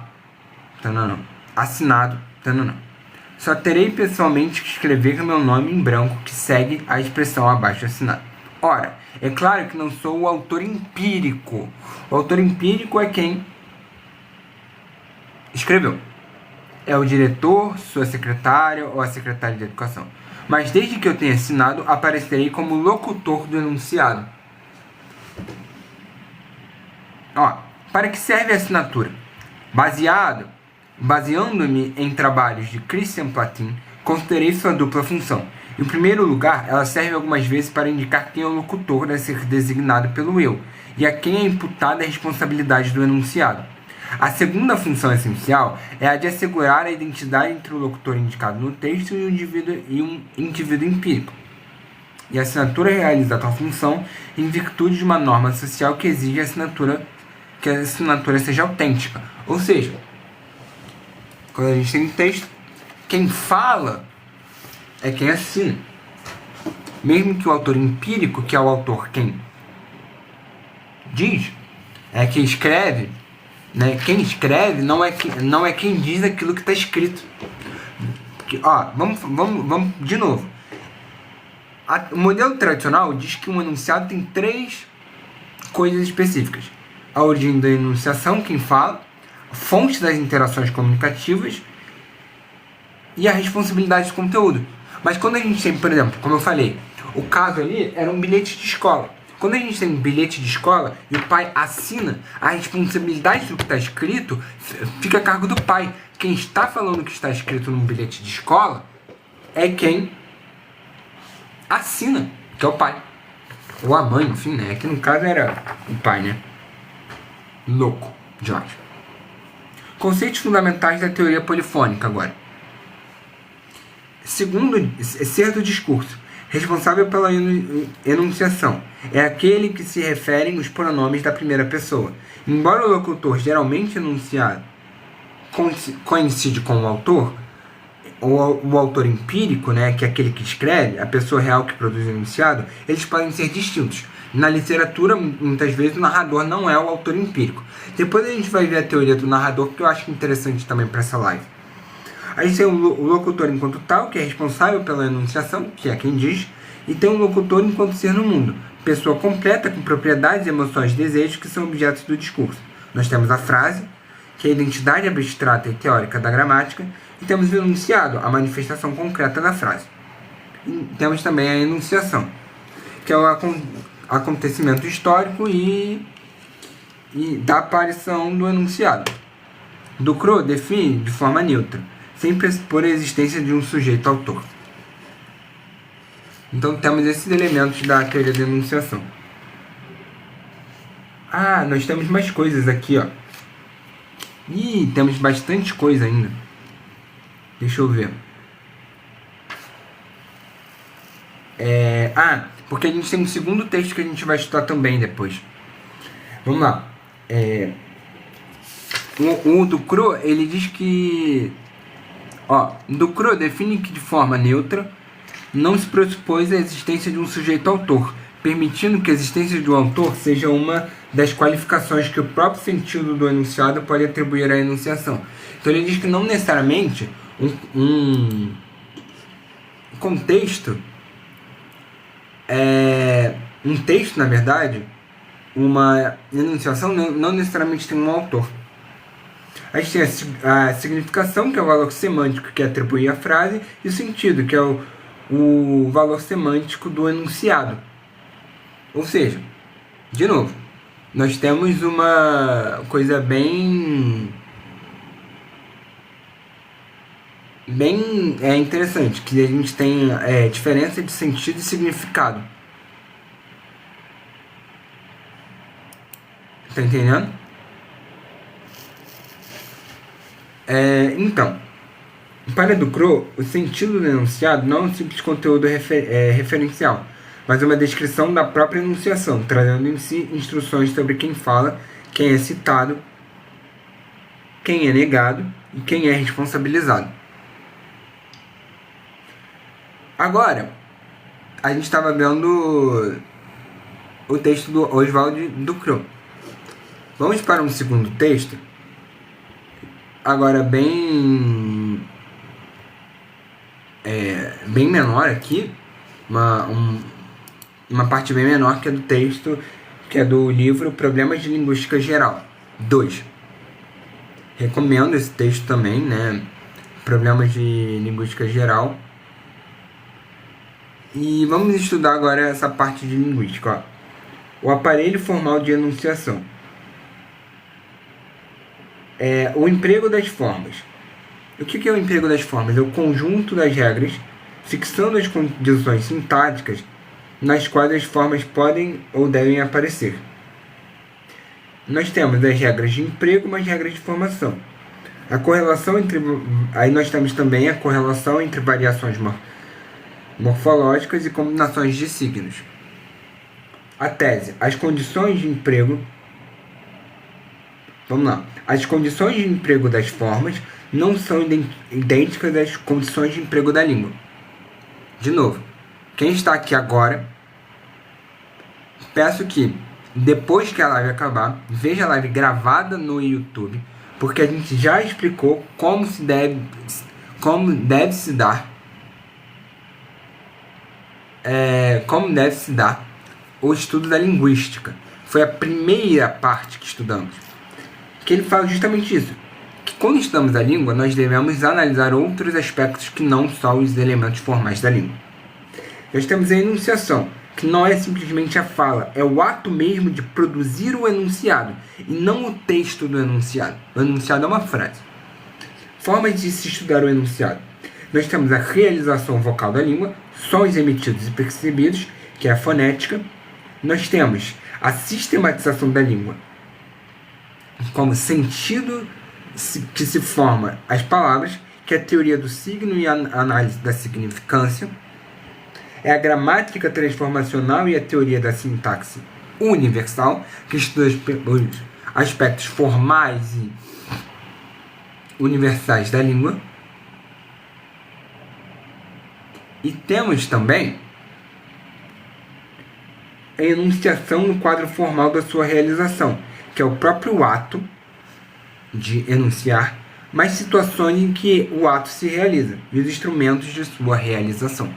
assinado... Só terei pessoalmente que escrever meu nome em branco que segue a expressão abaixo assinado. Ora, é claro que não sou o autor empírico. O autor empírico é quem escreveu. É o diretor, sua secretária ou a secretária de educação. Mas desde que eu tenha assinado, aparecerei como locutor do enunciado. Para que serve a assinatura? Baseando-me em trabalhos de Christian Platin, considerei sua dupla função. Em primeiro lugar, ela serve algumas vezes para indicar quem é o locutor a ser designado pelo eu, e a quem é imputada a responsabilidade do enunciado. A segunda função essencial é a de assegurar a identidade entre o locutor indicado no texto e um indivíduo empírico. E a assinatura realiza tal função em virtude de uma norma social que exige que a assinatura seja autêntica. Ou seja, quando a gente tem um texto, quem fala é quem assina. Mesmo que o autor empírico, que é o autor quem diz, é quem escreve, né? Quem escreve não é quem diz aquilo que está escrito. Porque, vamos de novo. O modelo tradicional diz que um enunciado tem 3 coisas específicas: a origem da enunciação, quem fala, a fonte das interações comunicativas e a responsabilidade do conteúdo. Mas quando a gente tem, por exemplo, como eu falei, o caso ali era um bilhete de escola. Quando a gente tem um bilhete de escola e o pai assina, a responsabilidade do que está escrito fica a cargo do pai. Quem está falando o que está escrito num bilhete de escola é quem assina, que é o pai. Ou a mãe, enfim, né? Aqui no caso era o pai, né? Louco, Jorge. Conceitos fundamentais da teoria polifônica agora. Segundo, ser do discurso. Responsável pela enunciação. É aquele que se referem os pronomes da primeira pessoa. Embora o locutor geralmente enunciado coincide com o autor, o autor empírico, né, que é aquele que escreve, a pessoa real que produz o enunciado, eles podem ser distintos. Na literatura, muitas vezes, o narrador não é o autor empírico. Depois a gente vai ver a teoria do narrador, que eu acho interessante também para essa live. A gente tem o locutor enquanto tal, que é responsável pela enunciação, que é quem diz, e tem o locutor enquanto ser no mundo, pessoa completa com propriedades, emoções e desejos que são objetos do discurso. Nós temos a frase, que é a identidade abstrata e teórica da gramática, e temos o enunciado, a manifestação concreta da frase. E temos também a enunciação, que é o acontecimento histórico e da aparição do enunciado. Ducrot define de forma neutra, sem pressupor a existência de um sujeito autor. Então temos esses elementos da teoria da enunciação. Nós temos mais coisas aqui, ó. Temos bastante coisa ainda. Deixa eu ver. Porque a gente tem um segundo texto que a gente vai estudar também depois. Vamos lá. O Ducrot, ele diz que... Ducrot define que de forma neutra não se pressupôs a existência de um sujeito autor, permitindo que a existência de um autor seja uma das qualificações que o próprio sentido do enunciado pode atribuir à enunciação. Então ele diz que não necessariamente um contexto, um texto, na verdade, uma enunciação não necessariamente tem um autor. A gente tem a significação, que é o valor semântico que atribui à frase, e o sentido, que é o valor semântico do enunciado. Ou seja, de novo, nós temos uma coisa bem interessante, que a gente tem diferença de sentido e significado. Tá entendendo? Então, para Ducrot, o sentido do enunciado não é um simples conteúdo referencial, mas uma descrição da própria enunciação, trazendo em si instruções sobre quem fala, quem é citado, quem é negado e quem é responsabilizado. Agora, a gente estava vendo o texto do Oswald Ducrot. Vamos para um segundo texto, agora bem menor aqui, uma parte bem menor, que é do texto, que é do livro Problemas de Linguística Geral 2. Recomendo esse texto também, né? Problemas de Linguística Geral. E vamos estudar agora essa parte de linguística. O aparelho formal de enunciação. O emprego das formas. O que é o emprego das formas? É o conjunto das regras, fixando as condições sintáticas nas quais as formas podem ou devem aparecer. Nós temos as regras de emprego, mas regras de formação. A correlação entre... Aí nós temos também a correlação entre variações morfológicas e combinações de signos. A tese. As condições de emprego... Vamos lá. As condições de emprego das formas não são idênticas às condições de emprego da língua. De novo, quem está aqui agora, peço que, depois que a live acabar, veja a live gravada no YouTube, porque a gente já explicou como deve se dar o estudo da linguística. Foi a primeira parte que estudamos. Que ele fala justamente isso. Que quando estudamos a língua, nós devemos analisar outros aspectos que não só os elementos formais da língua. Nós temos a enunciação, que não é simplesmente a fala, é o ato mesmo de produzir o enunciado, e não o texto do enunciado. O enunciado é uma frase. Formas de se estudar o enunciado. Nós temos a realização vocal da língua, sons emitidos e percebidos, que é a fonética. Nós temos a sistematização da língua, como sentido que se forma as palavras, que é a teoria do signo e a análise da significância. É a gramática transformacional e a teoria da sintaxe universal, que estuda os aspectos formais e universais da língua. E temos também a enunciação no quadro formal da sua realização, que é o próprio ato de enunciar, mas situações em que o ato se realiza e os instrumentos de sua realização.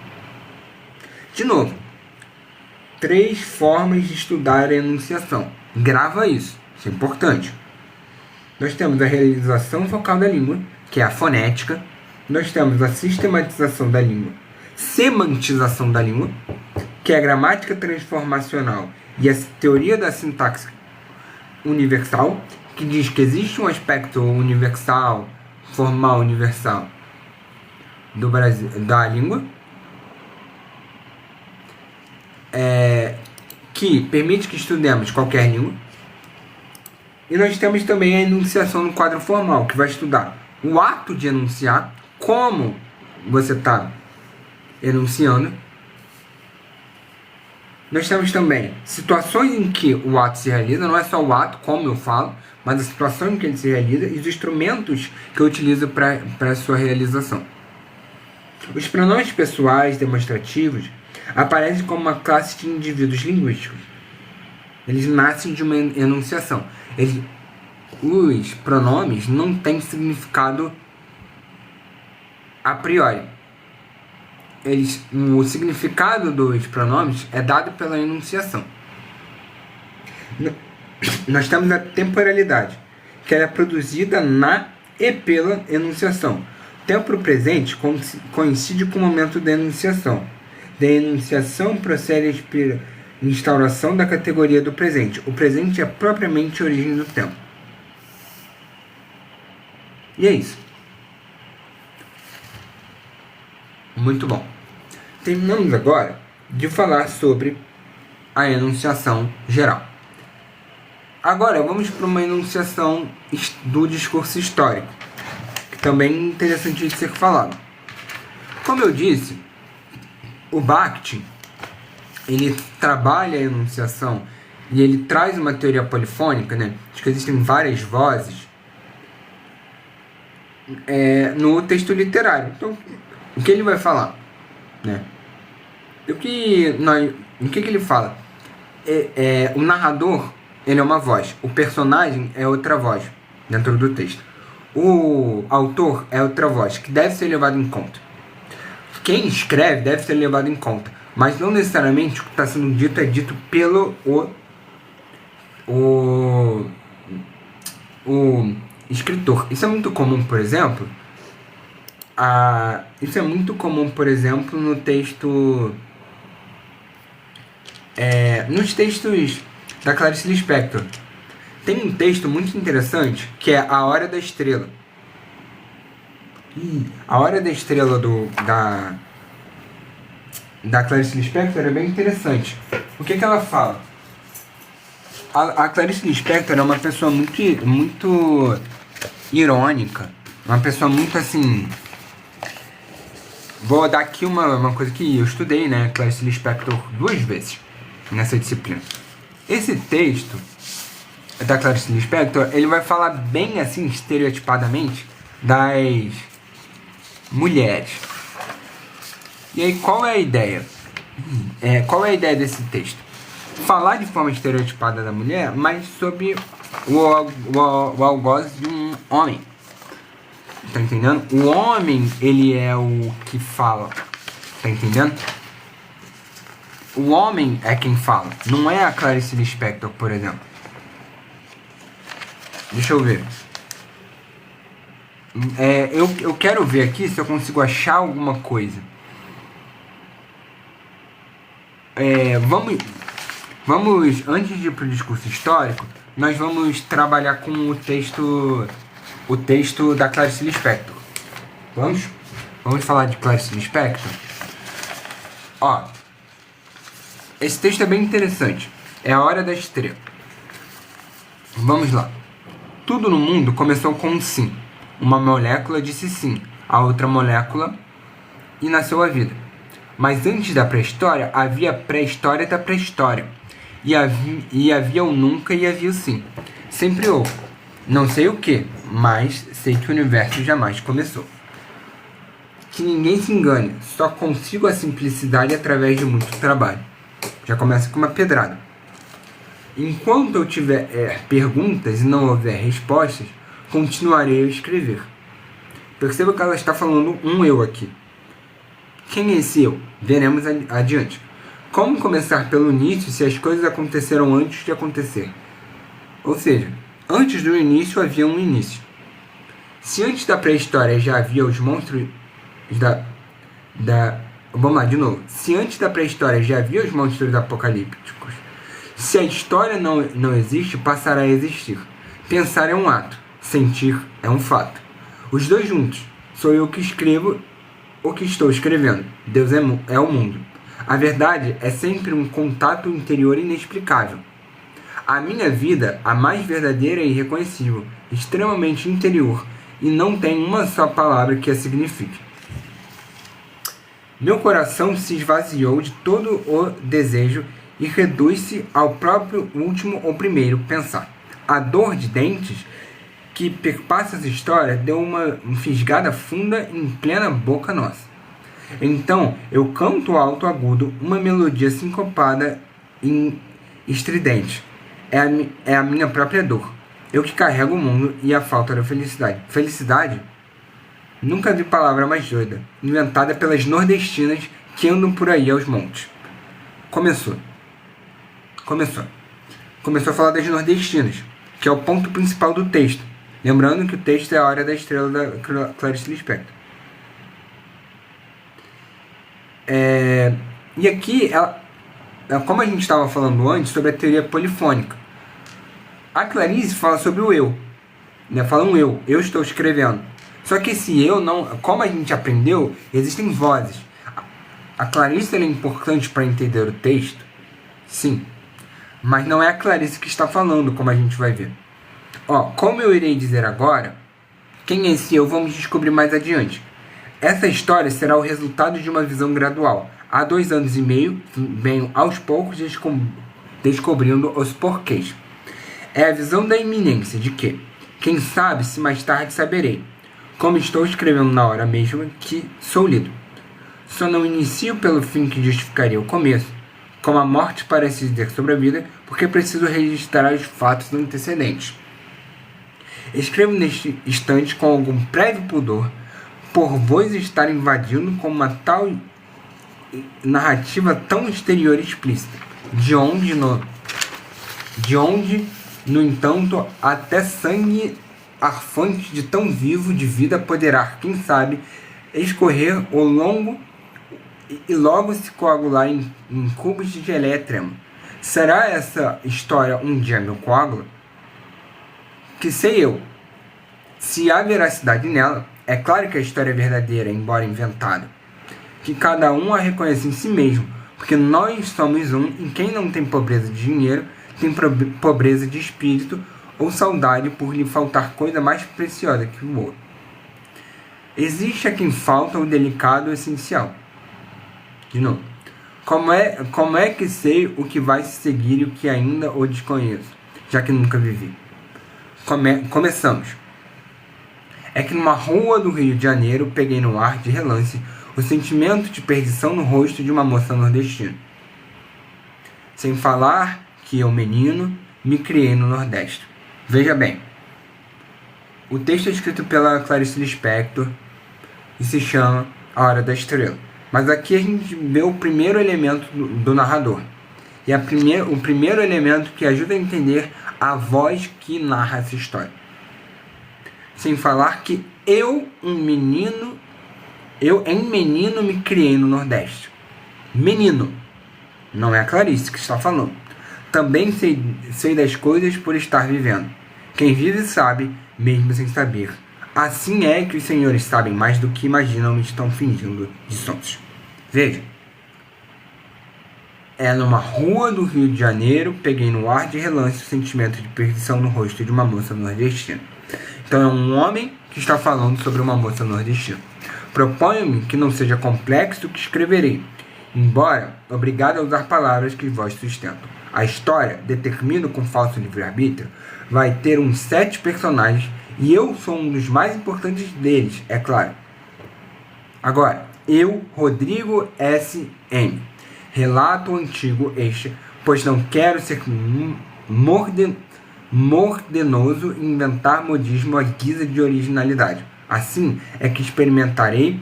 De novo, 3 formas de estudar a enunciação. Grava isso é importante. Nós temos a realização vocal da língua, que é a fonética. Nós temos a sistematização da língua, semantização da língua, que é a gramática transformacional e a teoria da sintaxe universal, que diz que existe um aspecto universal, formal universal do Brasil, da língua, que permite que estudemos qualquer língua. E nós temos também a enunciação no quadro formal, que vai estudar o ato de enunciar, como você está enunciando. Nós temos também situações em que o ato se realiza, não é só o ato, como eu falo, mas a situação em que ele se realiza e os instrumentos que eu utilizo para a sua realização. Os pronomes pessoais demonstrativos aparecem como uma classe de indivíduos linguísticos. Eles nascem de uma enunciação. Os pronomes não têm significado a priori. O significado dos pronomes é dado pela enunciação. Nós temos a temporalidade, que ela é produzida na e pela enunciação. O tempo presente coincide com o momento da enunciação. Da enunciação procede a instauração da categoria do presente. O presente é propriamente a origem do tempo. E é isso. Muito bom. Terminamos agora de falar sobre a enunciação geral. Agora vamos para uma enunciação do discurso histórico, que também é interessante de ser falado. Como eu disse, o Bakhtin, ele trabalha a enunciação e ele traz uma teoria polifônica, né, de que existem várias vozes no texto literário. Então, o que ele vai falar? Né? O que ele fala? O narrador, ele é uma voz, o personagem é outra voz dentro do texto. O autor é outra voz, que deve ser levado em conta. Quem escreve deve ser levado em conta, mas não necessariamente o que está sendo dito é dito pelo o escritor. Isso é muito comum, por exemplo, no texto, nos textos da Clarice Lispector. Tem um texto muito interessante que é A Hora da Estrela. A Hora da Estrela da Clarice Lispector é bem interessante. O que ela fala? A Clarice Lispector é uma pessoa muito irônica, uma pessoa muito assim. Vou dar aqui uma coisa que eu estudei, né? Clarice Lispector 2 vezes nessa disciplina. Esse texto da Clarice Lispector, ele vai falar bem assim, estereotipadamente, das mulheres. E aí, qual é a ideia? Qual é a ideia desse texto? Falar de forma estereotipada da mulher, mas sobre o algoz de um homem. Tá entendendo? O homem, ele é o que fala. Tá entendendo? O homem é quem fala. Não é a Clarice Lispector, por exemplo. Deixa eu ver. Eu quero ver aqui se eu consigo achar alguma coisa. Vamos, antes de ir para o discurso histórico, nós vamos trabalhar com o texto da Clarice Lispector. Vamos falar de Clarice Lispector? Ó, esse texto é bem interessante. É A Hora da Estrela. Vamos lá. Tudo no mundo começou com um sim. Uma molécula disse sim a outra molécula e nasceu a vida. Mas antes da pré-história, havia a pré-história da pré-história. E havia o nunca e havia o sim. Sempre houve. Não sei o que, mas sei que o universo jamais começou. Que ninguém se engane, só consigo a simplicidade através de muito trabalho. Já começa com uma pedrada. Enquanto eu tiver perguntas e não houver respostas, continuarei a escrever. Perceba que ela está falando um eu aqui. Quem é esse eu? Veremos adiante. Como começar pelo início se as coisas aconteceram antes de acontecer? Ou seja, antes do início havia um início. Se antes da pré-história já havia os monstros Vamos lá, de novo. Se antes da pré-história já havia os monstros apocalípticos, se a história não existe, passará a existir. Pensar é um ato, sentir é um fato. Os dois juntos. Sou eu que escrevo o que estou escrevendo. Deus é o mundo. A verdade é sempre um contato interior inexplicável. A minha vida, a mais verdadeira e irreconhecível, extremamente interior, e não tem uma só palavra que a signifique. Meu coração se esvaziou de todo o desejo e reduz-se ao próprio último ou primeiro pensar. A dor de dentes que perpassa essa história deu uma fisgada funda em plena boca nossa. Então eu canto alto agudo uma melodia sincopada e estridente. É a minha própria dor. Eu que carrego o mundo e a falta da felicidade. Felicidade? Nunca vi palavra mais doida, inventada pelas nordestinas que andam por aí aos montes. Começou a falar das nordestinas, que é o ponto principal do texto. Lembrando que o texto é A Hora da Estrela, da Clarice Lispector. E aqui, como a gente estava falando antes, sobre a teoria polifônica. A Clarice fala sobre o eu. Fala um eu estou escrevendo. Só que esse eu não, como a gente aprendeu, existem vozes. A Clarice é importante para entender o texto? Sim. Mas não é a Clarice que está falando, como a gente vai ver. Como eu irei dizer agora, quem é esse eu vamos descobrir mais adiante. Essa história será o resultado de uma visão gradual. Há 2 anos e meio, venho aos poucos descobrindo os porquês. É a visão da iminência de que, quem sabe se mais tarde saberei, como estou escrevendo na hora mesma que sou lido. Só não inicio pelo fim que justificaria o começo, como a morte parece dizer sobre a vida, porque preciso registrar os fatos antecedentes. Escrevo neste instante com algum prévio pudor, por vos estar invadindo com uma tal narrativa tão exterior e explícita, de onde, no entanto, até sangue arfante de tão vivo de vida poderá, quem sabe, escorrer ao longo e logo se coagular em cubos de geleia trema. Será essa história um dia meu coágulo? Que sei eu. Se há veracidade nela, é claro que a história é verdadeira, embora inventada. Que cada um a reconhece em si mesmo, porque nós somos um, e quem não tem pobreza de dinheiro, tem pobreza de espírito, ou saudade por lhe faltar coisa mais preciosa que o ouro. Existe a quem falta o delicado e essencial. De novo, como é que sei o que vai se seguir e o que ainda o desconheço, já que nunca vivi? Começamos. É que numa rua do Rio de Janeiro peguei no ar de relance o sentimento de perdição no rosto de uma moça nordestina. Sem falar que eu, menino, me criei no Nordeste. Veja bem, o texto é escrito pela Clarice Lispector e se chama A Hora da Estrela. Mas aqui a gente vê o primeiro elemento do narrador. E o primeiro elemento que ajuda a entender a voz que narra essa história. Sem falar que eu, em menino, me criei no Nordeste. Menino, não é a Clarice que está falando. Também sei das coisas por estar vivendo. Quem vive sabe, mesmo sem saber. Assim é que os senhores sabem mais do que imaginam e estão fingindo de sonhos. Veja. É numa rua do Rio de Janeiro, peguei no ar de relance o sentimento de perdição no rosto de uma moça nordestina. Então é um homem que está falando sobre uma moça nordestina. Proponho-me que não seja complexo o que escreverei, embora obrigado a usar palavras que vós sustentam. A história, determino com falso livre-arbítrio, vai ter uns 7 personagens e eu sou um dos mais importantes deles, é claro. Agora, eu, Rodrigo S.M., relato antigo este, pois não quero ser mordenoso e inventar modismo à guisa de originalidade. Assim é que experimentarei,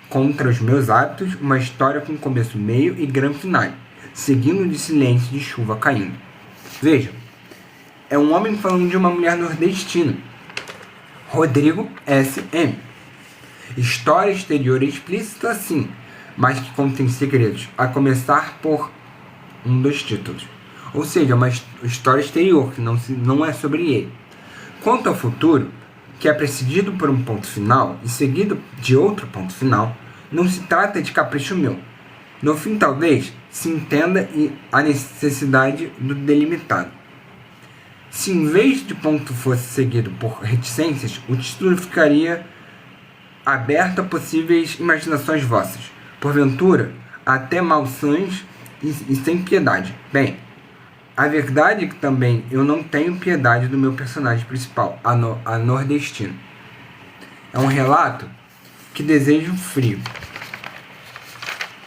contra os meus hábitos, uma história com começo, meio e grande final. seguindo de silêncio de chuva caindo. Veja, é um homem falando de uma mulher nordestina. Rodrigo S.M. História exterior explícita sim, mas que contém segredos, a começar por um dos títulos. Ou seja, uma história exterior, que não é sobre ele. Quanto ao futuro, que é precedido por um ponto final e seguido de outro ponto final, não se trata de capricho meu. No fim, talvez, se entenda a necessidade do delimitado. Se em vez de ponto fosse seguido por reticências, o título ficaria aberto a possíveis imaginações vossas, porventura, até malsãs e sem piedade. Bem, a verdade é que também eu não tenho piedade do meu personagem principal, a nordestina. É um relato que desejo frio,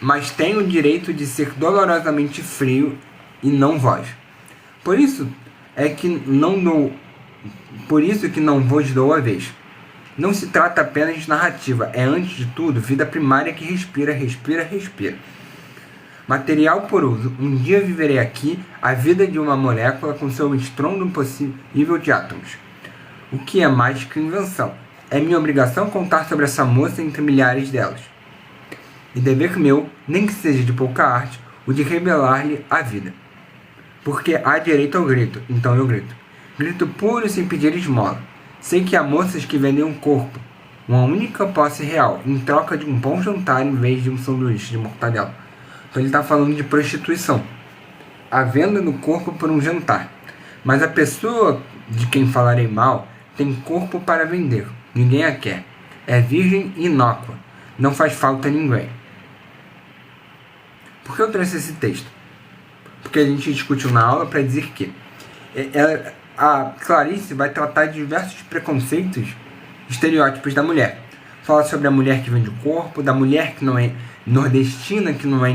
mas tenho o direito de ser dolorosamente frio e não vós. Por isso que não vos dou a vez. Não se trata apenas de narrativa, é antes de tudo vida primária que respira. Material por uso, um dia viverei aqui a vida de uma molécula com seu estrondo impossível de átomos. O que é mais que invenção? É minha obrigação contar sobre essa moça entre milhares delas. E dever meu, nem que seja de pouca arte, o de revelar-lhe a vida. Porque há direito ao grito, então eu grito. Grito puro sem pedir esmola. Sei que há moças que vendem um corpo, uma única posse real, em troca de um bom jantar em vez de um sanduíche de mortadela. Então ele está falando de prostituição. A venda do corpo por um jantar. Mas a pessoa de quem falarei mal tem corpo para vender. Ninguém a quer. É virgem e inócua. Não faz falta a ninguém. Por que eu trouxe esse texto? Porque a gente discutiu na aula para dizer que a Clarice vai tratar de diversos preconceitos, estereótipos da mulher. Fala sobre a mulher que vende o corpo, da mulher que não é nordestina, que não é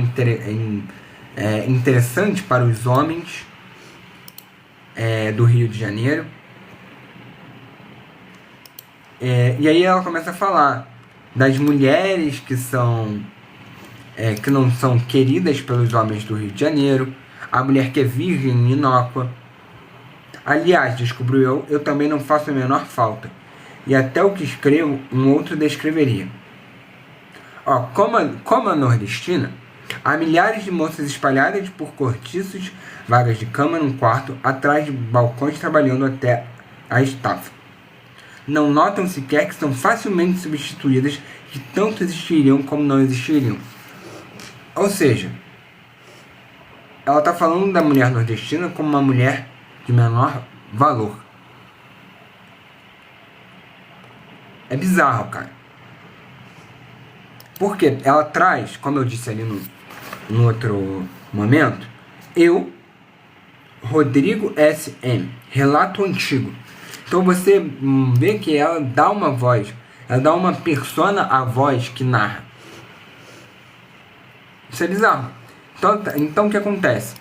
interessante para os homens do Rio de Janeiro. E aí ela começa a falar das mulheres que não são queridas pelos homens do Rio de Janeiro, a mulher que é virgem e inócua. Aliás, descubro eu também não faço a menor falta. E até o que escrevo, um outro descreveria. Como a nordestina, há milhares de moças espalhadas por cortiços, vagas de cama num quarto, atrás de balcões trabalhando até a estafa. Não notam sequer que são facilmente substituídas, que tanto existiriam como não existiriam. Ou seja, ela está falando da mulher nordestina como uma mulher de menor valor. É bizarro, cara. Porque ela traz, como eu disse ali no outro momento, Rodrigo S.M., relato antigo. Então você vê que ela dá uma voz, ela dá uma persona à voz que narra. Isso é bizarro. Então o que acontece?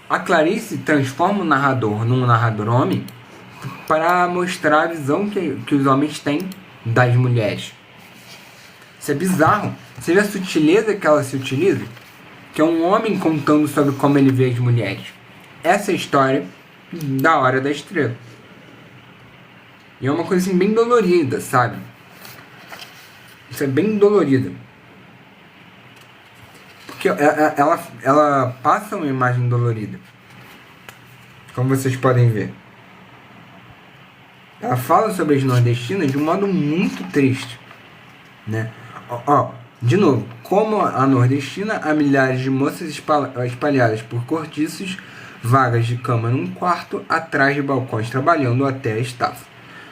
A Clarice transforma o narrador num narrador homem para mostrar a visão que os homens têm das mulheres. Isso é bizarro. Você vê a sutileza que ela se utiliza? Que é um homem contando sobre como ele vê as mulheres. Essa é a história da Hora da Estrela. E é uma coisa assim, bem dolorida, sabe? Isso é bem dolorida. Porque ela passa uma imagem dolorida. Como vocês podem ver. Ela fala sobre as nordestinas de um modo muito triste. Né? De novo, como a nordestina, há milhares de moças espalhadas por cortiços, vagas de cama num quarto, atrás de balcões trabalhando até a estafa.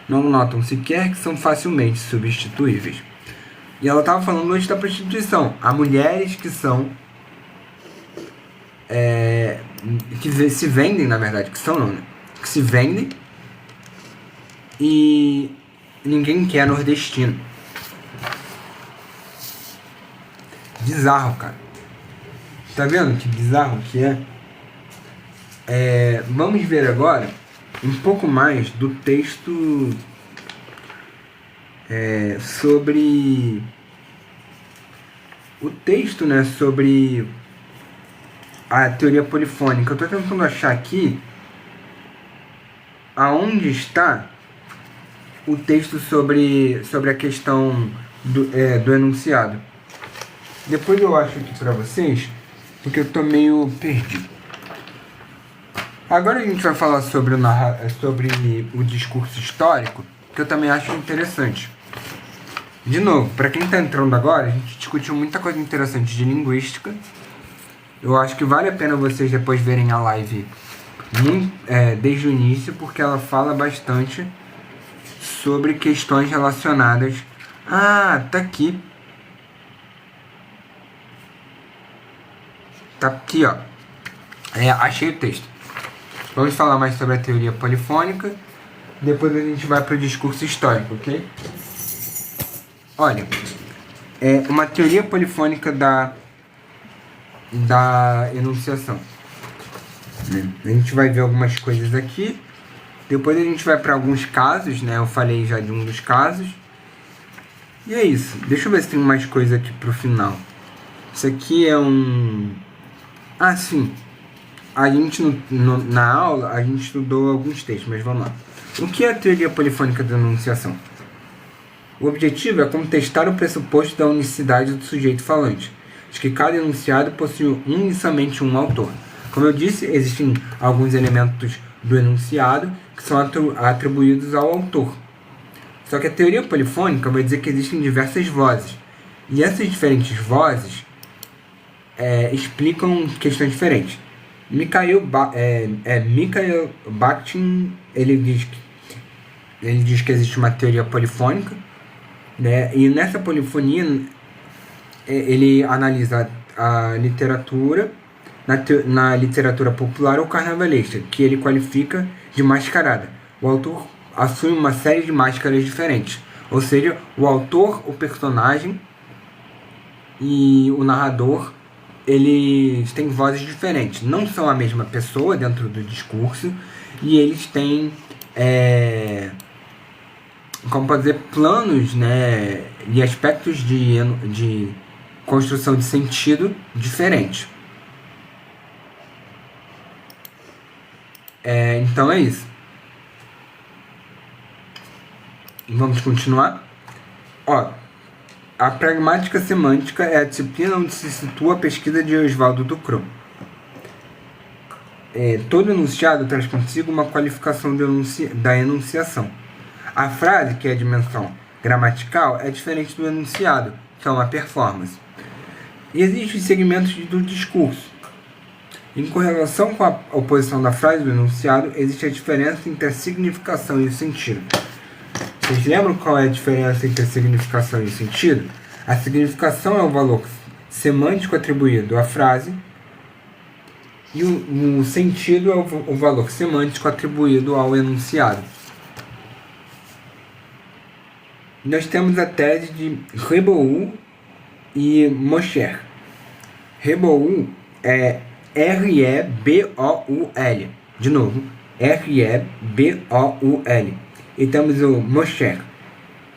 Não notam sequer que são facilmente substituíveis. E ela estava falando hoje da prostituição. Há mulheres que são... que se vendem, na verdade, que se vendem e ninguém quer nordestino. Bizarro, cara. Tá vendo que bizarro que é? Vamos ver agora um pouco mais do texto sobre... O texto, né, sobre a teoria polifônica. Eu estou tentando achar aqui aonde está o texto sobre a questão do enunciado. Depois eu acho aqui para vocês, porque eu estou meio perdido. Agora a gente vai falar sobre o discurso histórico, que eu também acho interessante. De novo, para quem está entrando agora, a gente discutiu muita coisa interessante de linguística. Eu acho que vale a pena vocês depois verem a live desde o início, porque ela fala bastante sobre questões relacionadas... Ah, tá aqui. Tá aqui, ó. Achei o texto. Vamos falar mais sobre a teoria polifônica. Depois a gente vai para o discurso histórico, ok? Olha, uma teoria polifônica da enunciação. A gente vai ver algumas coisas aqui. Depois a gente vai para alguns casos, né? Eu falei já de um dos casos. E é isso. Deixa eu ver se tem mais coisa aqui pro final. Isso aqui é um... Ah, sim. A gente, na aula, a gente estudou alguns textos, mas vamos lá. O que é a teoria polifônica da enunciação? O objetivo é contestar o pressuposto da unicidade do sujeito falante, de que cada enunciado possui unicamente um autor. Como eu disse, existem alguns elementos do enunciado que são atribuídos ao autor. Só que a teoria polifônica vai dizer que existem diversas vozes. E essas diferentes vozes explicam questões diferentes. Mikhail Bakhtin, ele diz que existe uma teoria polifônica, né? E nessa polifonia ele analisa a literatura, na literatura popular ou carnavalesca, que ele qualifica de mascarada. O autor assume uma série de máscaras diferentes, ou seja, o autor, o personagem e o narrador, eles têm vozes diferentes, não são a mesma pessoa dentro do discurso, e eles têm como pode dizer, planos, né, e aspectos de construção de sentido diferentes. Então é isso. Vamos continuar. A pragmática semântica é a disciplina onde se situa a pesquisa de Oswaldo Ducrot. Todo enunciado traz consigo uma qualificação da enunciação. A frase, que é a dimensão gramatical, é diferente do enunciado, que é uma performance. E existem os segmentos do discurso. Em correlação com a oposição da frase e do enunciado, existe a diferença entre a significação e o sentido. Vocês lembram qual é a diferença entre a significação e o sentido? A significação é o valor semântico atribuído à frase e o sentido é o valor semântico atribuído ao enunciado. Nós temos a tese de Reboul e Mosher. Reboul é R-E-B-O-U-L. De novo, R-E-B-O-U-L. E temos o Mosher,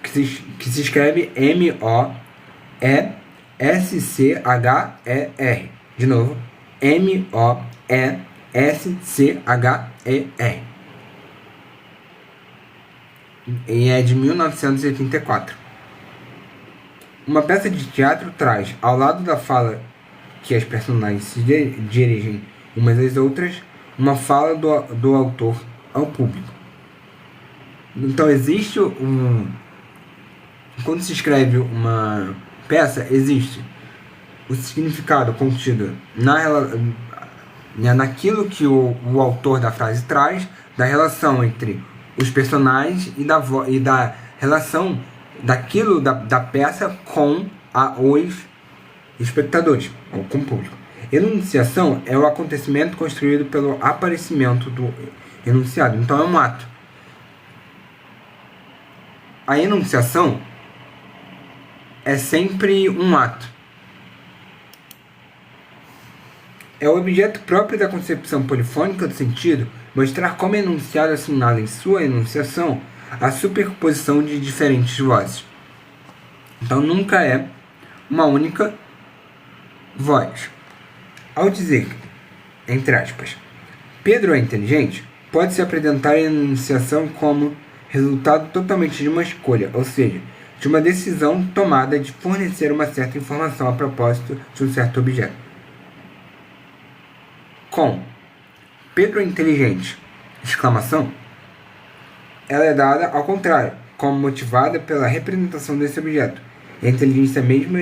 que se escreve M-O-E-S-C-H-E-R. De novo, M-O-E-S-C-H-E-R. E é de 1984. Uma peça de teatro traz, ao lado da fala que as personagens se dirigem umas às outras, uma fala do autor ao público. Então existe quando se escreve uma peça, existe o significado contido naquilo que o autor da frase traz, da relação entre os personagens e da relação daquilo da peça com os espectadores, ou com o público. Enunciação é o acontecimento construído pelo aparecimento do enunciado. Então é um ato. A enunciação é sempre um ato. É o objeto próprio da concepção polifônica do sentido mostrar como o enunciado assinala em sua enunciação a superposição de diferentes vozes. Então nunca é uma única voz. Ao dizer entre aspas. Pedro é inteligente pode se apresentar em enunciação como resultado totalmente de uma escolha, ou seja, de uma decisão tomada de fornecer uma certa informação a propósito de um certo objeto. Com Pedro é inteligente, exclamação, ela é dada ao contrário, como motivada pela representação desse objeto. E a inteligência mesma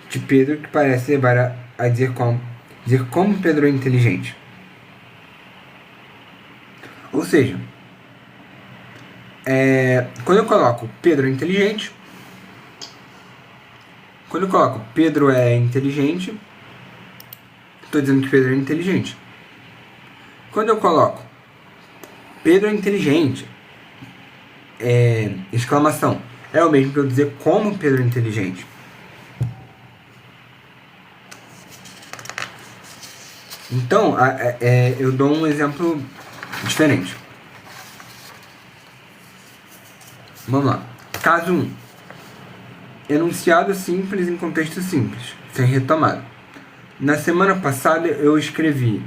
de Pedro que parece levar a dizer como Pedro é inteligente. Ou seja, quando eu coloco Pedro é inteligente, estou dizendo que Pedro é inteligente. Quando eu coloco Pedro é inteligente, exclamação, é o mesmo que eu dizer como Pedro é inteligente. Então, eu dou um exemplo diferente. Vamos lá. Caso 1. Enunciado simples em contexto simples, sem retomada. Na semana passada eu escrevi.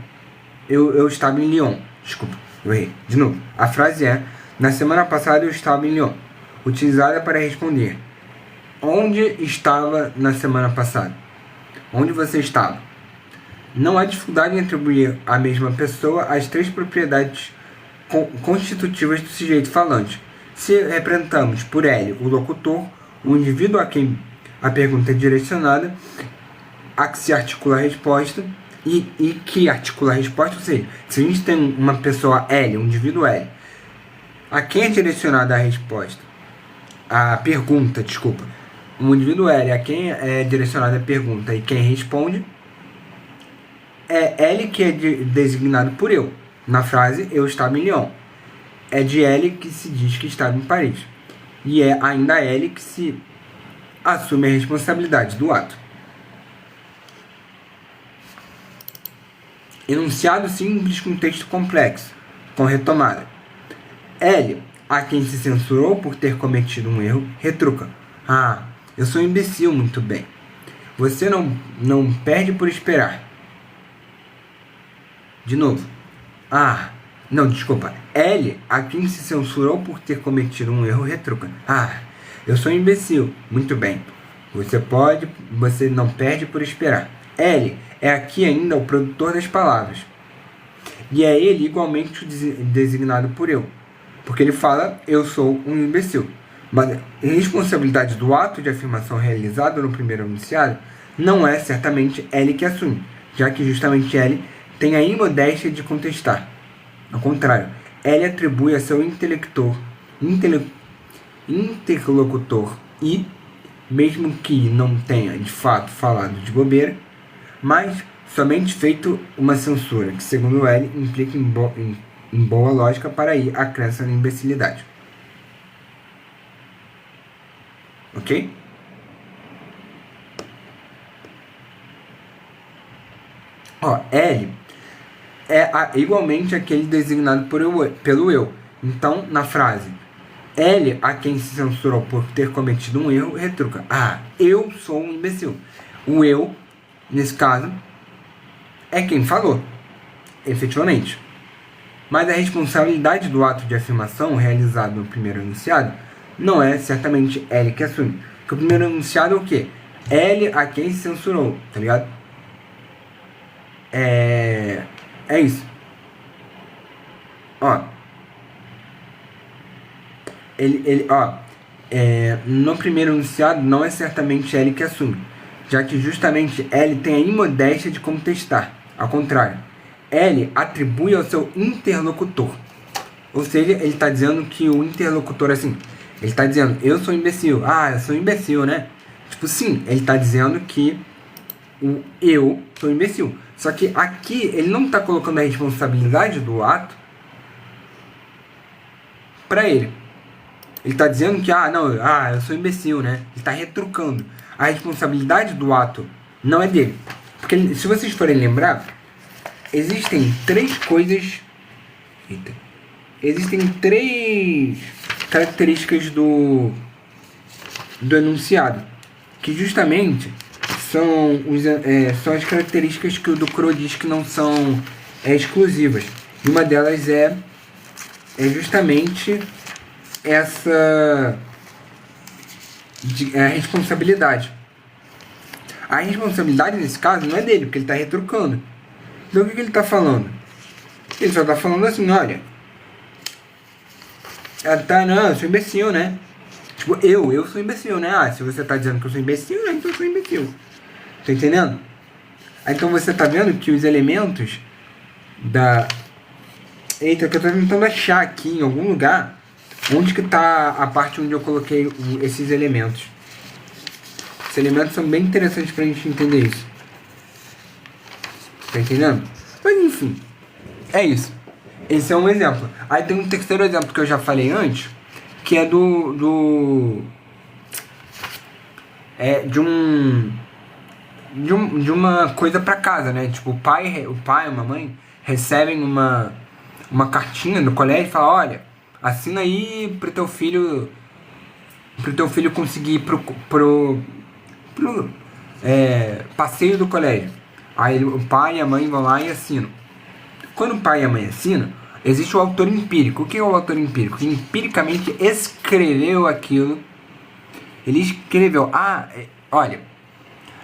Eu estava em Lyon. Desculpa, eu errei. De novo. A frase é: na semana passada eu estava em Lyon. Utilizada para responder: onde estava na semana passada? Onde você estava? Não há dificuldade em atribuir à mesma pessoa as três propriedades constitutivas do sujeito falante. Se representamos por ele o locutor, o indivíduo a quem a pergunta é direcionada, a que se articula a resposta e que articula a resposta, ou seja, se a gente tem uma pessoa L, um indivíduo L, a quem é direcionada a resposta, a pergunta, desculpa, um indivíduo L a quem é direcionada a pergunta e quem responde, é L que é designado por eu. Na frase, eu estava em Lyon. É de L que se diz que estava em Paris. E é ainda L que se assume a responsabilidade do ato. Enunciado simples com texto complexo, com retomada. L, a quem se censurou por ter cometido um erro, retruca. Ah, eu sou um imbecil, muito bem. Você não perde por esperar. De novo. L, a quem se censurou por ter cometido um erro, retruca. Ah, eu sou um imbecil. Muito bem. Você não perde por esperar. L é aqui ainda o produtor das palavras. E é ele igualmente designado por eu. Porque ele fala, eu sou um imbecil. Mas a responsabilidade do ato de afirmação realizado no primeiro enunciado não é certamente L que assume, já que justamente L tem a imodéstia de contestar. Ao contrário, L atribui a seu interlocutor e, mesmo que não tenha de fato falado de bobeira, mas somente feito uma censura, que segundo L implica em boa lógica para ir à crença na imbecilidade. Ok? L é igualmente aquele designado pelo eu. Então, na frase, L, a quem se censurou por ter cometido um erro, retruca. Ah, eu sou um imbecil. O eu, nesse caso, é quem falou, efetivamente. Mas a responsabilidade do ato de afirmação realizado no primeiro enunciado não é certamente L que assume. Porque o primeiro enunciado é o quê? L, a quem se censurou, tá ligado? É isso. No primeiro enunciado não é certamente L que assume, já que justamente L tem a imodéstia de contestar. Ao contrário, L atribui ao seu interlocutor. Ou seja, ele está dizendo que o interlocutor, assim, ele está dizendo, eu sou imbecil. Ah, eu sou imbecil, né? Tipo, sim, ele está dizendo que eu sou imbecil. Só que aqui ele não está colocando a responsabilidade do ato para ele. Ele está dizendo que, eu sou imbecil, né? Ele está retrucando. A responsabilidade do ato não é dele. Porque, se vocês forem lembrar, existem três coisas... Existem três características do enunciado, que justamente são as características que o Ducrot diz que não são exclusivas. E uma delas é justamente essa a responsabilidade. A responsabilidade nesse caso não é dele, porque ele está retrucando. Então o que ele está falando? Ele só está falando assim, olha, não, eu sou imbecil, né? Tipo, eu sou imbecil, né? Ah, se você tá dizendo que eu sou imbecil, né? Então eu sou imbecil. Tá entendendo? Aí, então você tá vendo que os elementos da... Eita, que eu tô tentando achar aqui em algum lugar onde que tá a parte onde eu coloquei esses elementos. Esses elementos são bem interessantes pra gente entender isso. Tá entendendo? Mas enfim, é isso. Esse é um exemplo. Aí tem um terceiro exemplo que eu já falei antes, que é de uma coisa pra casa, né? Tipo, o pai e a mãe recebem uma cartinha no colégio e falam, olha, assina aí pro teu filho conseguir ir pro passeio do colégio. Aí o pai e a mãe vão lá e assinam. Quando o pai e a mãe assinam, existe o autor empírico. O que é o autor empírico? Que empiricamente escreveu aquilo. Ele escreveu, olha.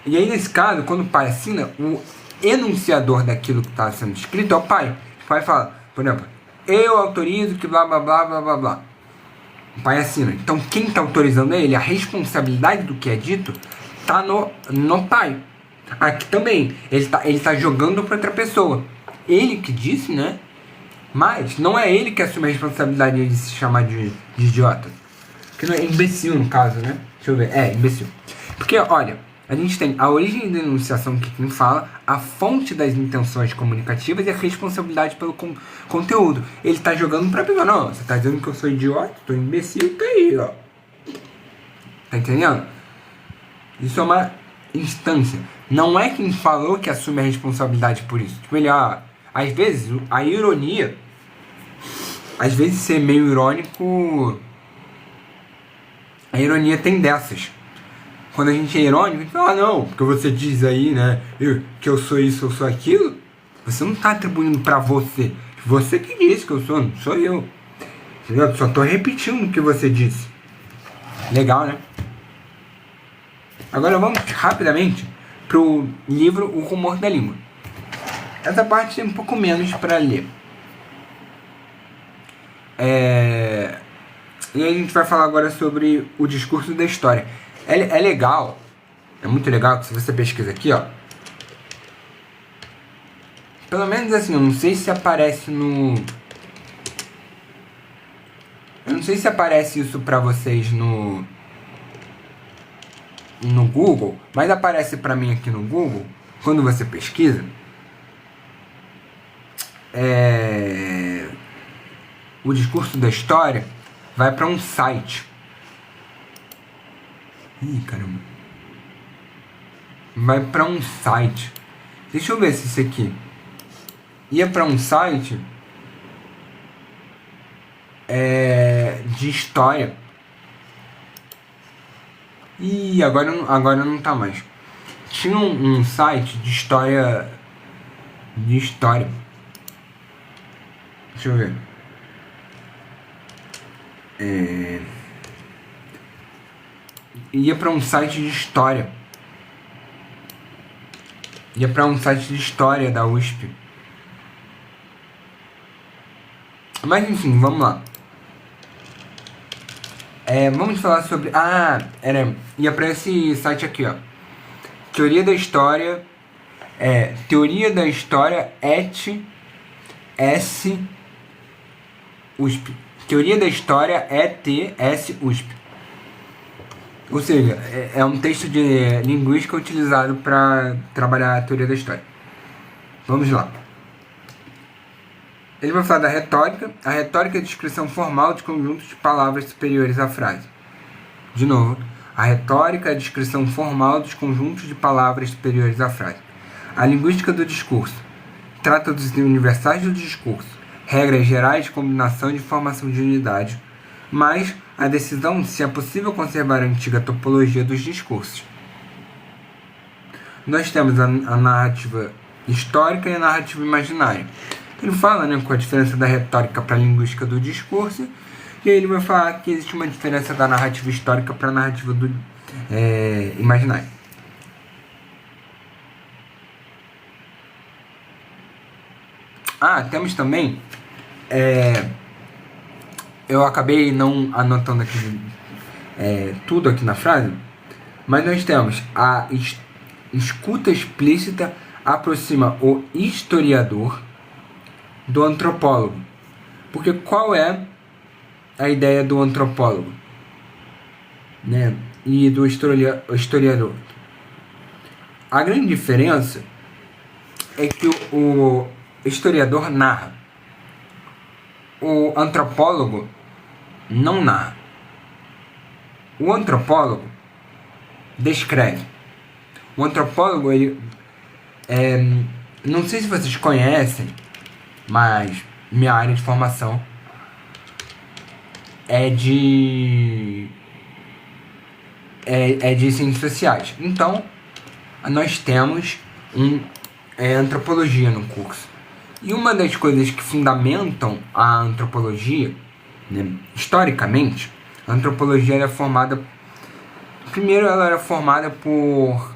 E aí nesse caso, quando o pai assina, o enunciador daquilo que está sendo escrito é o pai. O pai fala, por exemplo, eu autorizo que blá blá blá blá blá blá. O pai assina. Então quem está autorizando ele, a responsabilidade do que é dito, está no pai. Aqui também, ele tá jogando para outra pessoa. Ele que disse, né? Mas não é ele que assume a responsabilidade de se chamar de idiota. Que não é imbecil no caso, né? Deixa eu ver. Imbecil. Porque, olha, a gente tem a origem da enunciação que quem fala, a fonte das intenções comunicativas e a responsabilidade pelo conteúdo. Ele tá jogando pra pessoa. Não, você tá dizendo que eu sou idiota, tô imbecil, tá aí, ó. Tá entendendo? Isso é uma instância. Não é quem falou que assume a responsabilidade por isso. Tipo, ele, às vezes, a ironia, às vezes ser meio irônico, a ironia tem dessas. Quando a gente é irônico, a gente fala, não, porque você diz aí, né, que eu sou isso, eu sou aquilo, você não tá atribuindo pra você. Você que disse que eu sou, não sou eu. Eu só tô repetindo o que você disse. Legal, né? Agora vamos rapidamente pro livro O Rumor da Língua. Essa parte tem um pouco menos para ler. E aí a gente vai falar agora sobre o discurso da história. É legal, é muito legal que se você pesquisa aqui, ó. Pelo menos assim, eu não sei se aparece no... Eu não sei se aparece isso pra vocês no Google, mas aparece pra mim aqui no Google, quando você pesquisa, o discurso da história vai pra um site. Ih, caramba. Vai pra um site. Deixa eu ver se isso aqui ia pra um site de história. E agora não tá mais. Tinha um site de história. Deixa eu ver. Ia pra um site de história. Ia pra um site de história da USP. Mas enfim, vamos lá. Vamos falar sobre... ia pra esse site aqui, ó. Teoria da História... Teoria da História ETS USP. Teoria da História ETS USP. Ou seja, é um texto de linguística utilizado para trabalhar a teoria da história. Vamos lá. Ele vai falar da retórica. A retórica é a descrição formal de conjuntos de palavras superiores à frase. De novo. A retórica é a descrição formal dos conjuntos de palavras superiores à frase. A linguística do discurso trata dos universais do discurso, regras gerais de combinação e de formação de unidade, mas a decisão se é possível conservar a antiga topologia dos discursos. Nós temos a narrativa histórica e a narrativa imaginária. Ele fala, né, com a diferença da retórica para a linguística do discurso, e aí ele vai falar que existe uma diferença da narrativa histórica para a narrativa do imaginário. Temos também, eu acabei não anotando aqui tudo aqui na frase, mas nós temos a escuta explícita aproxima o historiador do antropólogo. Porque qual é a ideia do antropólogo, né, e do historiador? A grande diferença é que o historiador narra, o antropólogo não narra. O antropólogo descreve. O antropólogo, ele não sei se vocês conhecem, mas minha área de formação é de ciências sociais. Então, nós temos antropologia no curso. E uma das coisas que fundamentam a antropologia, né, historicamente, a antropologia era formada... Primeiro, ela era formada por...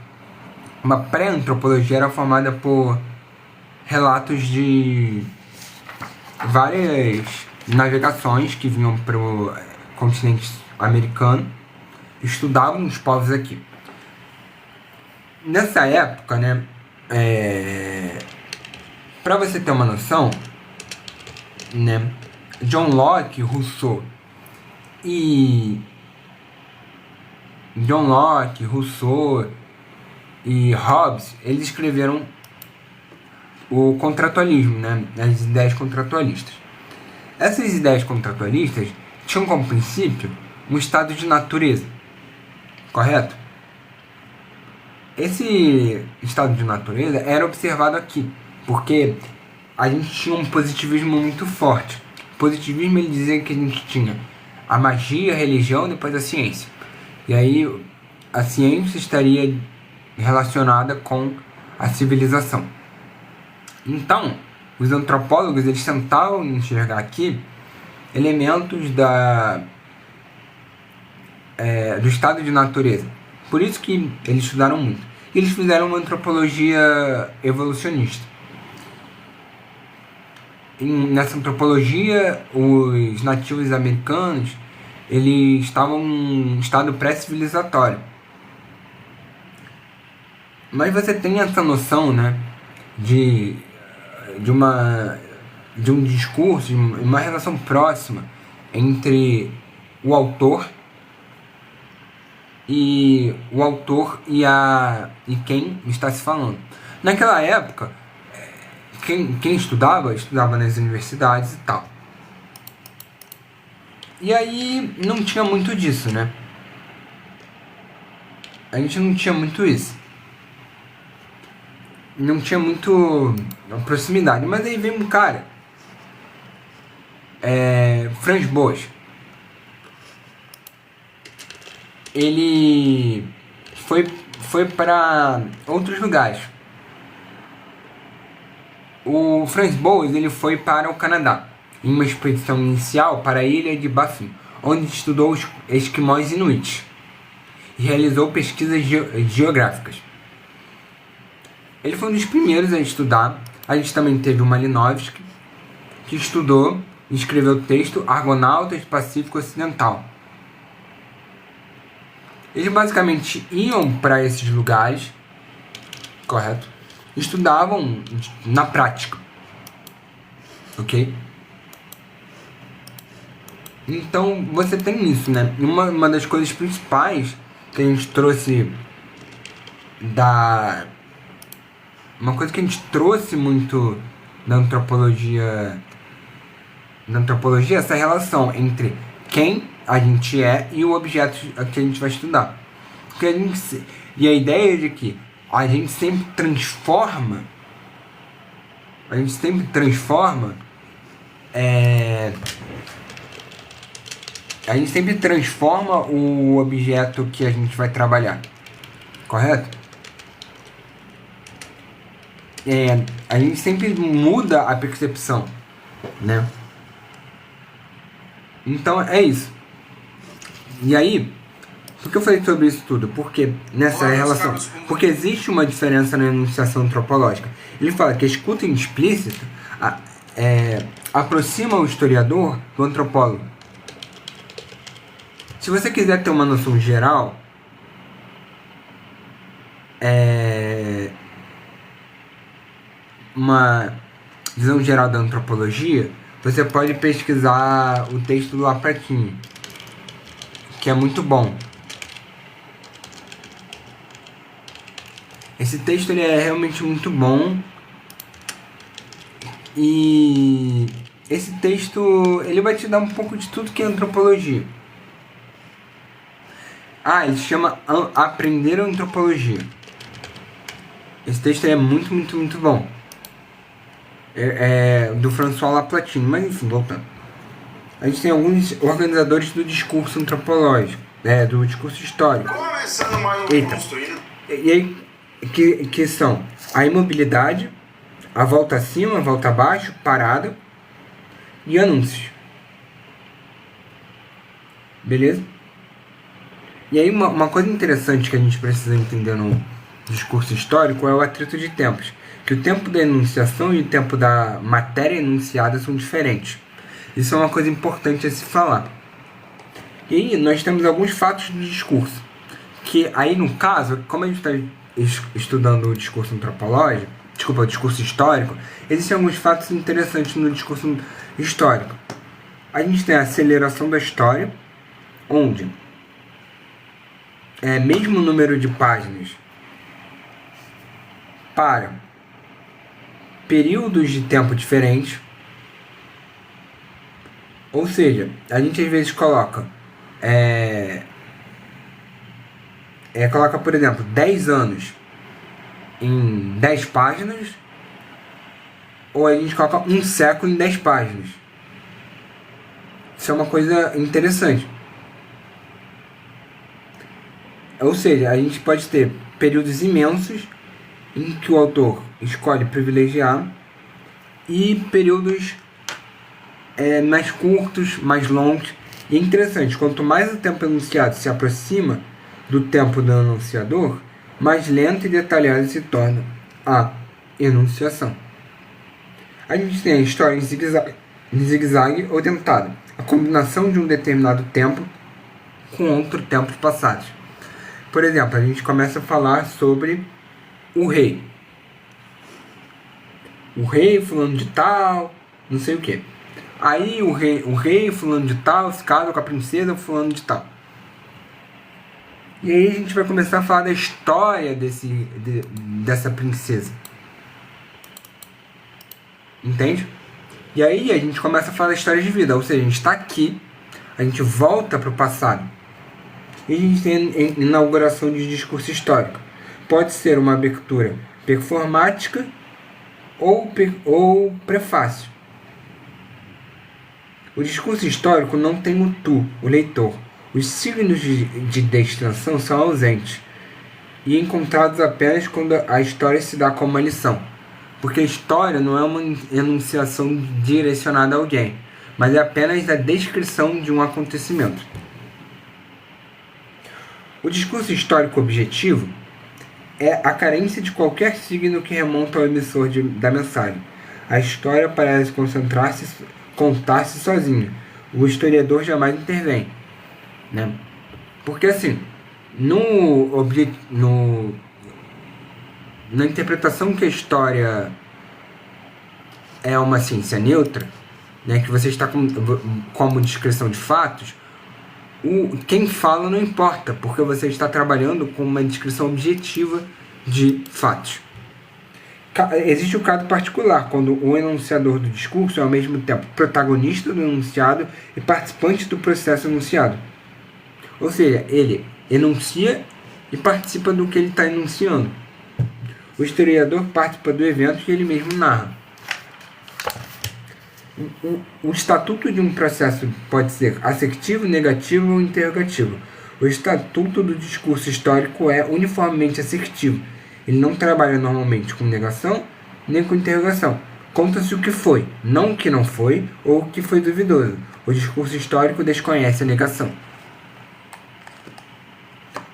Uma pré-antropologia era formada por relatos de várias navegações que vinham para o continente americano, estudavam os povos aqui. Nessa época, né, para você ter uma noção, né, John Locke, Rousseau e Hobbes, eles escreveram o contratualismo, né, as ideias contratualistas. Essas ideias contratualistas tinham como princípio um estado de natureza, correto? Esse estado de natureza era observado aqui, porque a gente tinha um positivismo muito forte. O positivismo, ele dizia que a gente tinha a magia, a religião e depois a ciência. E aí a ciência estaria relacionada com a civilização. Então, os antropólogos, eles tentavam enxergar aqui elementos do estado de natureza. Por isso que eles estudaram muito. Eles fizeram uma antropologia evolucionista. Nessa antropologia, os nativos americanos, eles estavam em estado pré-civilizatório. Mas você tem essa noção, né, de um discurso, de uma relação próxima entre o autor e quem está se falando. Naquela época, quem estudava nas universidades e tal. E aí não tinha muito disso, né? A gente não tinha muito isso. Não tinha muito proximidade. Mas aí veio um cara, Franz Boas. Ele foi para outros lugares. O Franz Boas, ele foi para o Canadá, em uma expedição inicial para a ilha de Baffin, onde estudou os esquimós inuits e realizou pesquisas geográficas. Ele foi um dos primeiros a estudar. A gente também teve o Malinowski, que estudou e escreveu o texto Argonautas do Pacífico Ocidental. Eles basicamente iam para esses lugares, correto? Estudavam na prática, ok? Então você tem isso, né? Uma das coisas principais que a gente trouxe uma coisa que a gente trouxe muito da antropologia, essa relação entre quem a gente é e o objeto que a gente vai estudar. E a ideia de que a gente sempre transforma o objeto que a gente vai trabalhar, correto? a gente sempre muda a percepção, né? Então é isso. E aí, por que eu falei sobre isso tudo? Porque nessa relação, porque existe uma diferença na enunciação antropológica. Ele fala que a escuta explícita aproxima o historiador do antropólogo. Se você quiser ter uma noção geral, uma visão geral da antropologia, você pode pesquisar o texto do Lapratini, que é muito bom. Esse texto ele é realmente muito bom. E esse texto ele vai te dar um pouco de tudo que é antropologia. Ele se chama Aprender a Antropologia. Esse texto é muito, muito, muito bom. Do François Laplatine. Mas enfim, voltando. A gente tem alguns organizadores do discurso antropológico, do discurso histórico. E aí, que são a imobilidade, a volta acima, a volta abaixo, parada e anúncios. Beleza? E aí uma coisa interessante que a gente precisa entender no discurso histórico é o atrito de tempos. Que o tempo da enunciação e o tempo da matéria enunciada são diferentes. Isso é uma coisa importante a se falar. E aí nós temos alguns fatos do discurso. Que aí no caso, como a gente está estudando o discurso antropológico, o discurso histórico, existem alguns fatos interessantes no discurso histórico. A gente tem a aceleração da história, onde mesmo número de páginas para períodos de tempo diferentes. Ou seja, a gente às vezes coloca coloca, por exemplo, 10 anos em 10 páginas, ou a gente coloca um século em 10 páginas. Isso é uma coisa interessante. Ou seja, a gente pode ter períodos imensos em que o autor escolhe privilegiar e períodos mais curtos, mais longos. E é interessante, quanto mais o tempo enunciado se aproxima do tempo do enunciador, mais lenta e detalhada se torna a enunciação. A gente tem a história em zigue-zague ou dentada, a combinação de um determinado tempo com outro tempo passado. Por exemplo, a gente começa a falar sobre o rei. O rei fulano de tal, não sei o que. Aí o rei fulano de tal se casa com a princesa fulano de tal. E aí a gente vai começar a falar da história dessa princesa. Entende? E aí a gente começa a falar da história de vida. Ou seja, a gente está aqui, a gente volta para o passado. E a gente tem a inauguração de discurso histórico. Pode ser uma abertura performática ou prefácio. O discurso histórico não tem o tu, o leitor. Os signos de destinação são ausentes e encontrados apenas quando a história se dá como uma lição. Porque a história não é uma enunciação direcionada a alguém, mas é apenas a descrição de um acontecimento. O discurso histórico objetivo é a carência de qualquer signo que remonta ao emissor da mensagem. A história parece contar-se sozinha. O historiador jamais intervém. Né? Porque assim, na interpretação que a história é uma ciência neutra, né, que você está como descrição de fatos, quem fala não importa, porque você está trabalhando com uma descrição objetiva de fatos. Existe o caso particular, quando o enunciador do discurso é ao mesmo tempo protagonista do enunciado e participante do processo enunciado. Ou seja, ele enuncia e participa do que ele está enunciando. O historiador participa do evento que ele mesmo narra. O estatuto de um processo pode ser assertivo, negativo ou interrogativo. O estatuto do discurso histórico é uniformemente assertivo. Ele não trabalha normalmente com negação nem com interrogação. Conta-se o que foi, não o que não foi ou o que foi duvidoso. O discurso histórico desconhece a negação.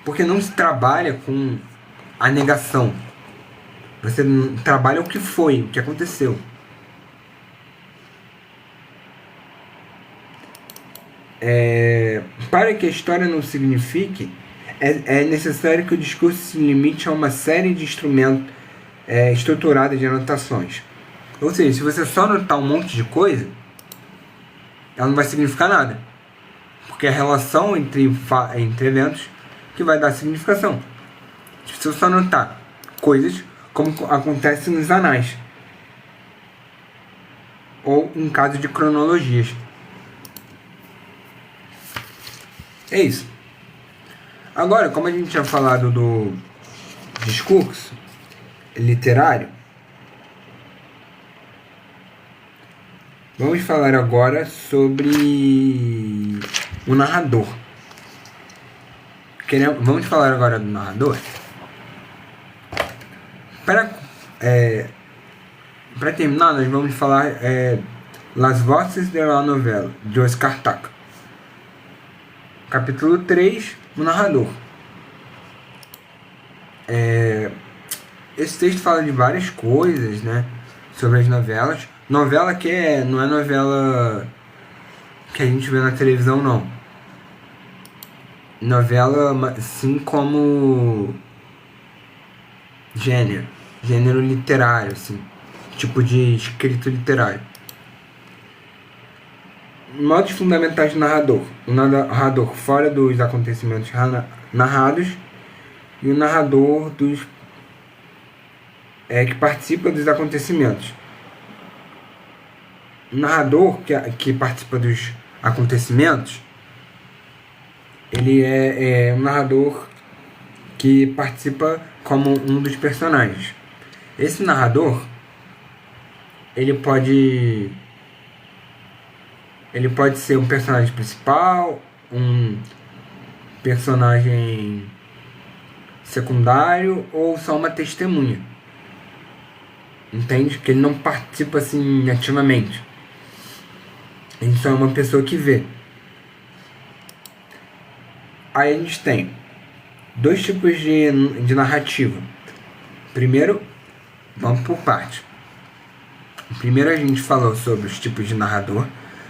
Porque não se trabalha com a negação. Você trabalha o que foi, o que aconteceu. Para que a história não signifique, é necessário que o discurso se limite a uma série de instrumentos estruturados de anotações. Ou seja, se você só anotar um monte de coisa, ela não vai significar nada. Porque é a relação entre eventos que vai dar significação. Se eu só anotar coisas como acontece nos anais, ou em caso de cronologias. É isso. Agora, como a gente tinha falado do discurso literário, vamos falar agora sobre o narrador. Vamos falar agora do narrador. Para terminar, nós vamos falar Las Voces de la Novela, de Oscar Taca. Capítulo 3, o narrador. Esse texto fala de várias coisas, né, sobre as novelas. Novela que não é novela que a gente vê na televisão, não. Novela, assim como gênero literário, assim, tipo de escrito literário. Modos fundamentais do narrador. O narrador fora dos acontecimentos narrados e o narrador que participa dos acontecimentos. O narrador que participa dos acontecimentos, ele é um narrador que participa como um dos personagens. Esse narrador, ele pode ser um personagem principal, um personagem secundário ou só uma testemunha. Entende? Que ele não participa assim ativamente. Ele só é uma pessoa que vê. Aí a gente tem dois tipos de narrativa. Primeiro, vamos por parte. Primeiro a gente falou sobre os tipos de narrador.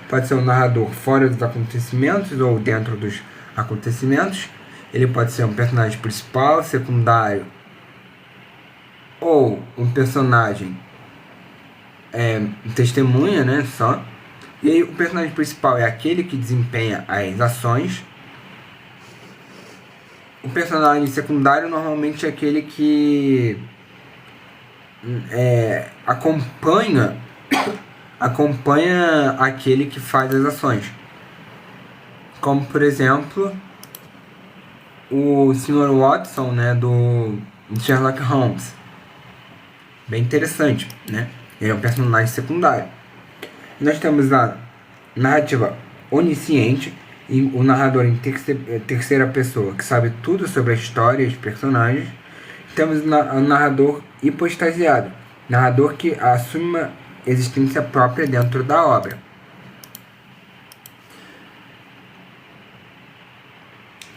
Pode ser um narrador fora dos acontecimentos ou dentro dos acontecimentos. Ele pode ser um personagem principal, secundário ou um personagem testemunha, né, só. E aí o personagem principal é aquele que desempenha as ações. O personagem secundário normalmente é aquele que acompanha aquele que faz as ações. Como, por exemplo, o Sr. Watson, né, do Sherlock Holmes. Bem interessante, né? Ele é um personagem secundário. Nós temos a narrativa onisciente e o narrador em terceira pessoa, que sabe tudo sobre a história e os personagens. Temos o narrador hipostasiado, narrador que assume uma existência própria dentro da obra.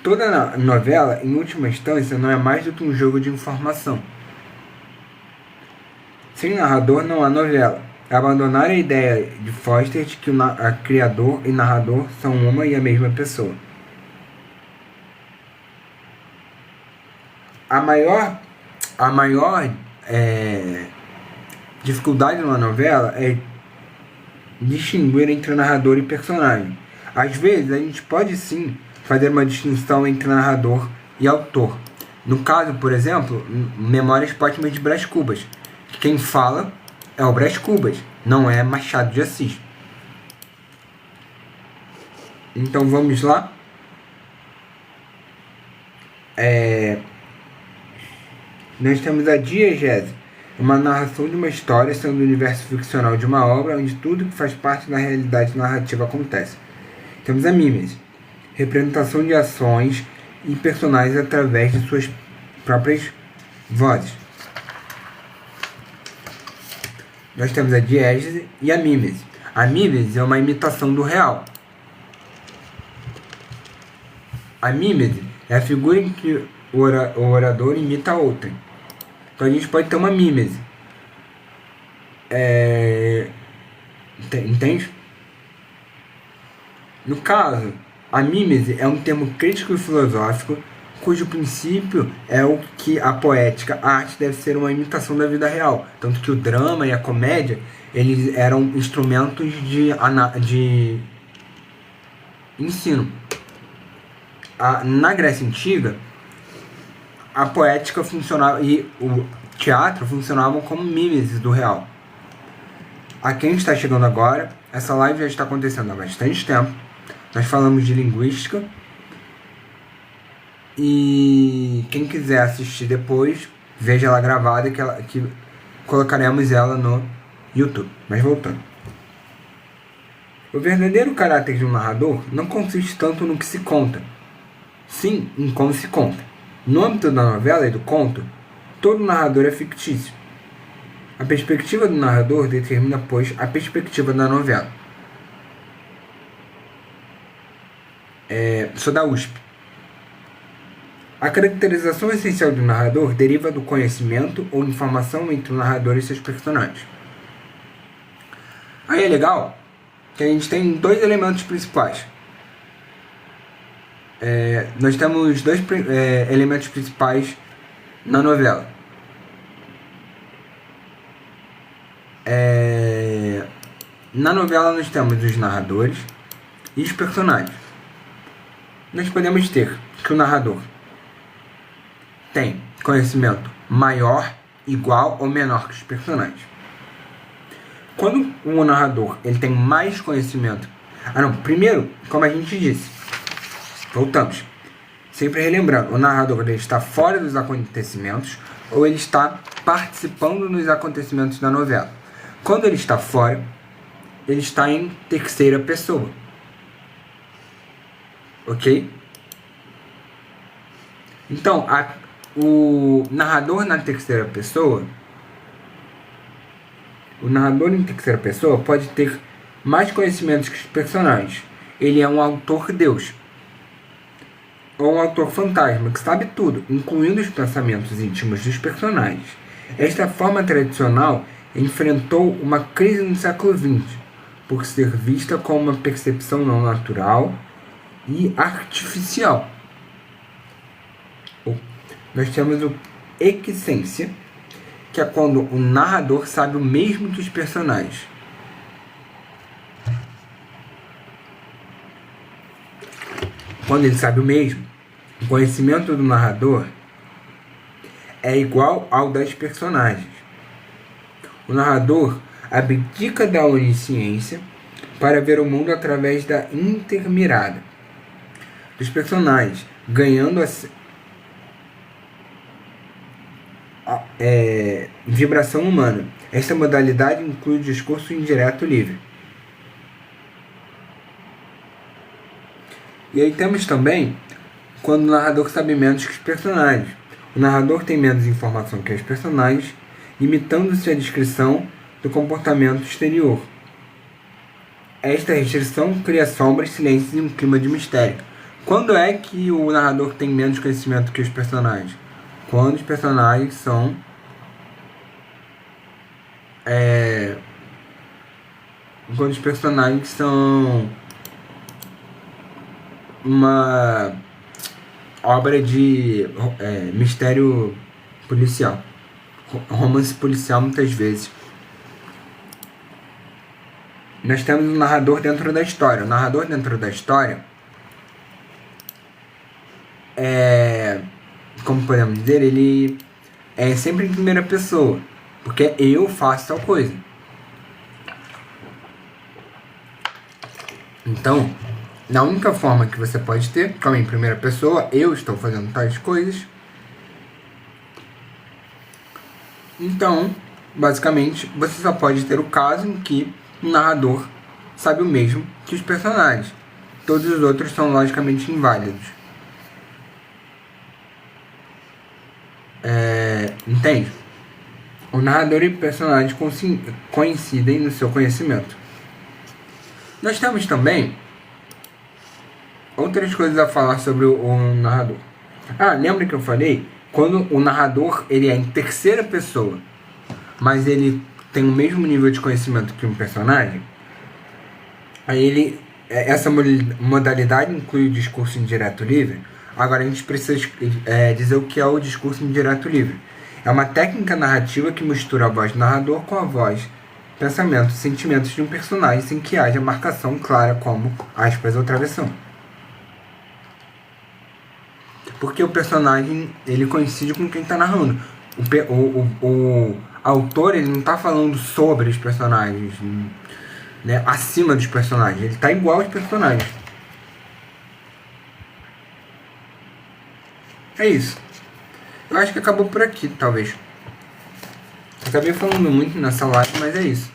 Toda novela, em última instância, não é mais do que um jogo de informação. Sem narrador não há novela. Abandonar a ideia de Foster de que o criador e narrador são uma e a mesma pessoa. A maior dificuldade numa novela é distinguir entre narrador e personagem. Às vezes a gente pode sim fazer uma distinção entre narrador e autor. No caso, por exemplo, Memórias Póstumas de Brás Cubas. Quem fala é o Brás Cubas, não é Machado de Assis. Então vamos lá. Nós temos a diegese, uma narração de uma história sendo o universo ficcional de uma obra onde tudo que faz parte da realidade narrativa acontece. Temos a mímese, representação de ações e personagens através de suas próprias vozes. nós temos a diégese e a mímese. A mímese é uma imitação do real. A mímese é a figura em que o orador imita a outra. Então a gente pode ter uma mímese. Entende? No caso, a mímese é um termo crítico e filosófico cujo princípio é o que a poética, a arte deve ser uma imitação da vida real. Tanto que o drama e a comédia, eles eram instrumentos de ensino. Na Grécia Antiga, a poética funcionava e o teatro funcionavam como mimeses do real. A quem está chegando agora, essa live já está acontecendo há bastante tempo. Nós falamos de linguística. E quem quiser assistir depois, veja ela gravada que colocaremos ela no YouTube. Mas voltando. O verdadeiro caráter de um narrador não consiste tanto no que se conta, sim em como se conta. No âmbito da novela e do conto, todo narrador é fictício. A perspectiva do narrador determina, pois, a perspectiva da novela. Sou da USP. A caracterização essencial do narrador deriva do conhecimento ou informação entre o narrador e seus personagens. Aí é legal que a gente tem dois elementos principais. Nós temos dois elementos principais na novela. Na novela nós temos os narradores e os personagens. Nós podemos ter que o narrador tem conhecimento maior, igual ou menor que os personagens. Quando o narrador ele tem mais conhecimento... primeiro, como a gente disse, voltamos. Sempre relembrando, o narrador ele está fora dos acontecimentos ou ele está participando nos acontecimentos da novela. Quando ele está fora, ele está em terceira pessoa. Ok? Então, o narrador na terceira pessoa, pode ter mais conhecimentos que os personagens. Ele é um autor-deus. Ou um autor fantasma que sabe tudo, incluindo os pensamentos íntimos dos personagens. Esta forma tradicional enfrentou uma crise no século XX, por ser vista como uma percepção não natural e artificial. Nós temos o equisência, que é quando o narrador sabe o mesmo que os personagens. Quando ele sabe o mesmo, o conhecimento do narrador é igual ao das personagens. O narrador abdica da onisciência para ver o mundo através da intermirada dos personagens, ganhando vibração humana. Esta modalidade inclui o discurso indireto livre. E aí temos também quando o narrador sabe menos que os personagens. O narrador tem menos informação que os personagens, limitando-se à descrição do comportamento exterior. Esta restrição cria sombras, silêncios e um clima de mistério. Quando é que o narrador tem menos conhecimento que os personagens? Quando os personagens são uma obra de mistério policial, romance policial muitas vezes. Nós temos um narrador dentro da história. O narrador dentro da história como podemos dizer, ele é sempre em primeira pessoa, porque eu faço tal coisa. Então, na única forma que você pode ter, como em primeira pessoa, eu estou fazendo tais coisas. Então, basicamente, você só pode ter o caso em que o narrador sabe o mesmo que os personagens. Todos os outros são logicamente inválidos. Entende? O narrador e o personagem coincidem no seu conhecimento. Nós temos também outras coisas a falar sobre o narrador. Lembra que eu falei? Quando o narrador ele é em terceira pessoa, mas ele tem o mesmo nível de conhecimento que um personagem, aí essa modalidade inclui o discurso indireto livre. Agora a gente precisa dizer o que é o discurso indireto livre. É uma técnica narrativa que mistura a voz do narrador com a voz, pensamentos e sentimentos de um personagem sem que haja marcação clara como aspas ou travessão. Porque o personagem ele coincide com quem está narrando. O autor ele não está falando sobre os personagens, né, acima dos personagens. Ele está igual aos personagens. É isso. Eu acho que acabou por aqui, talvez. Acabei falando muito nessa live, mas é isso.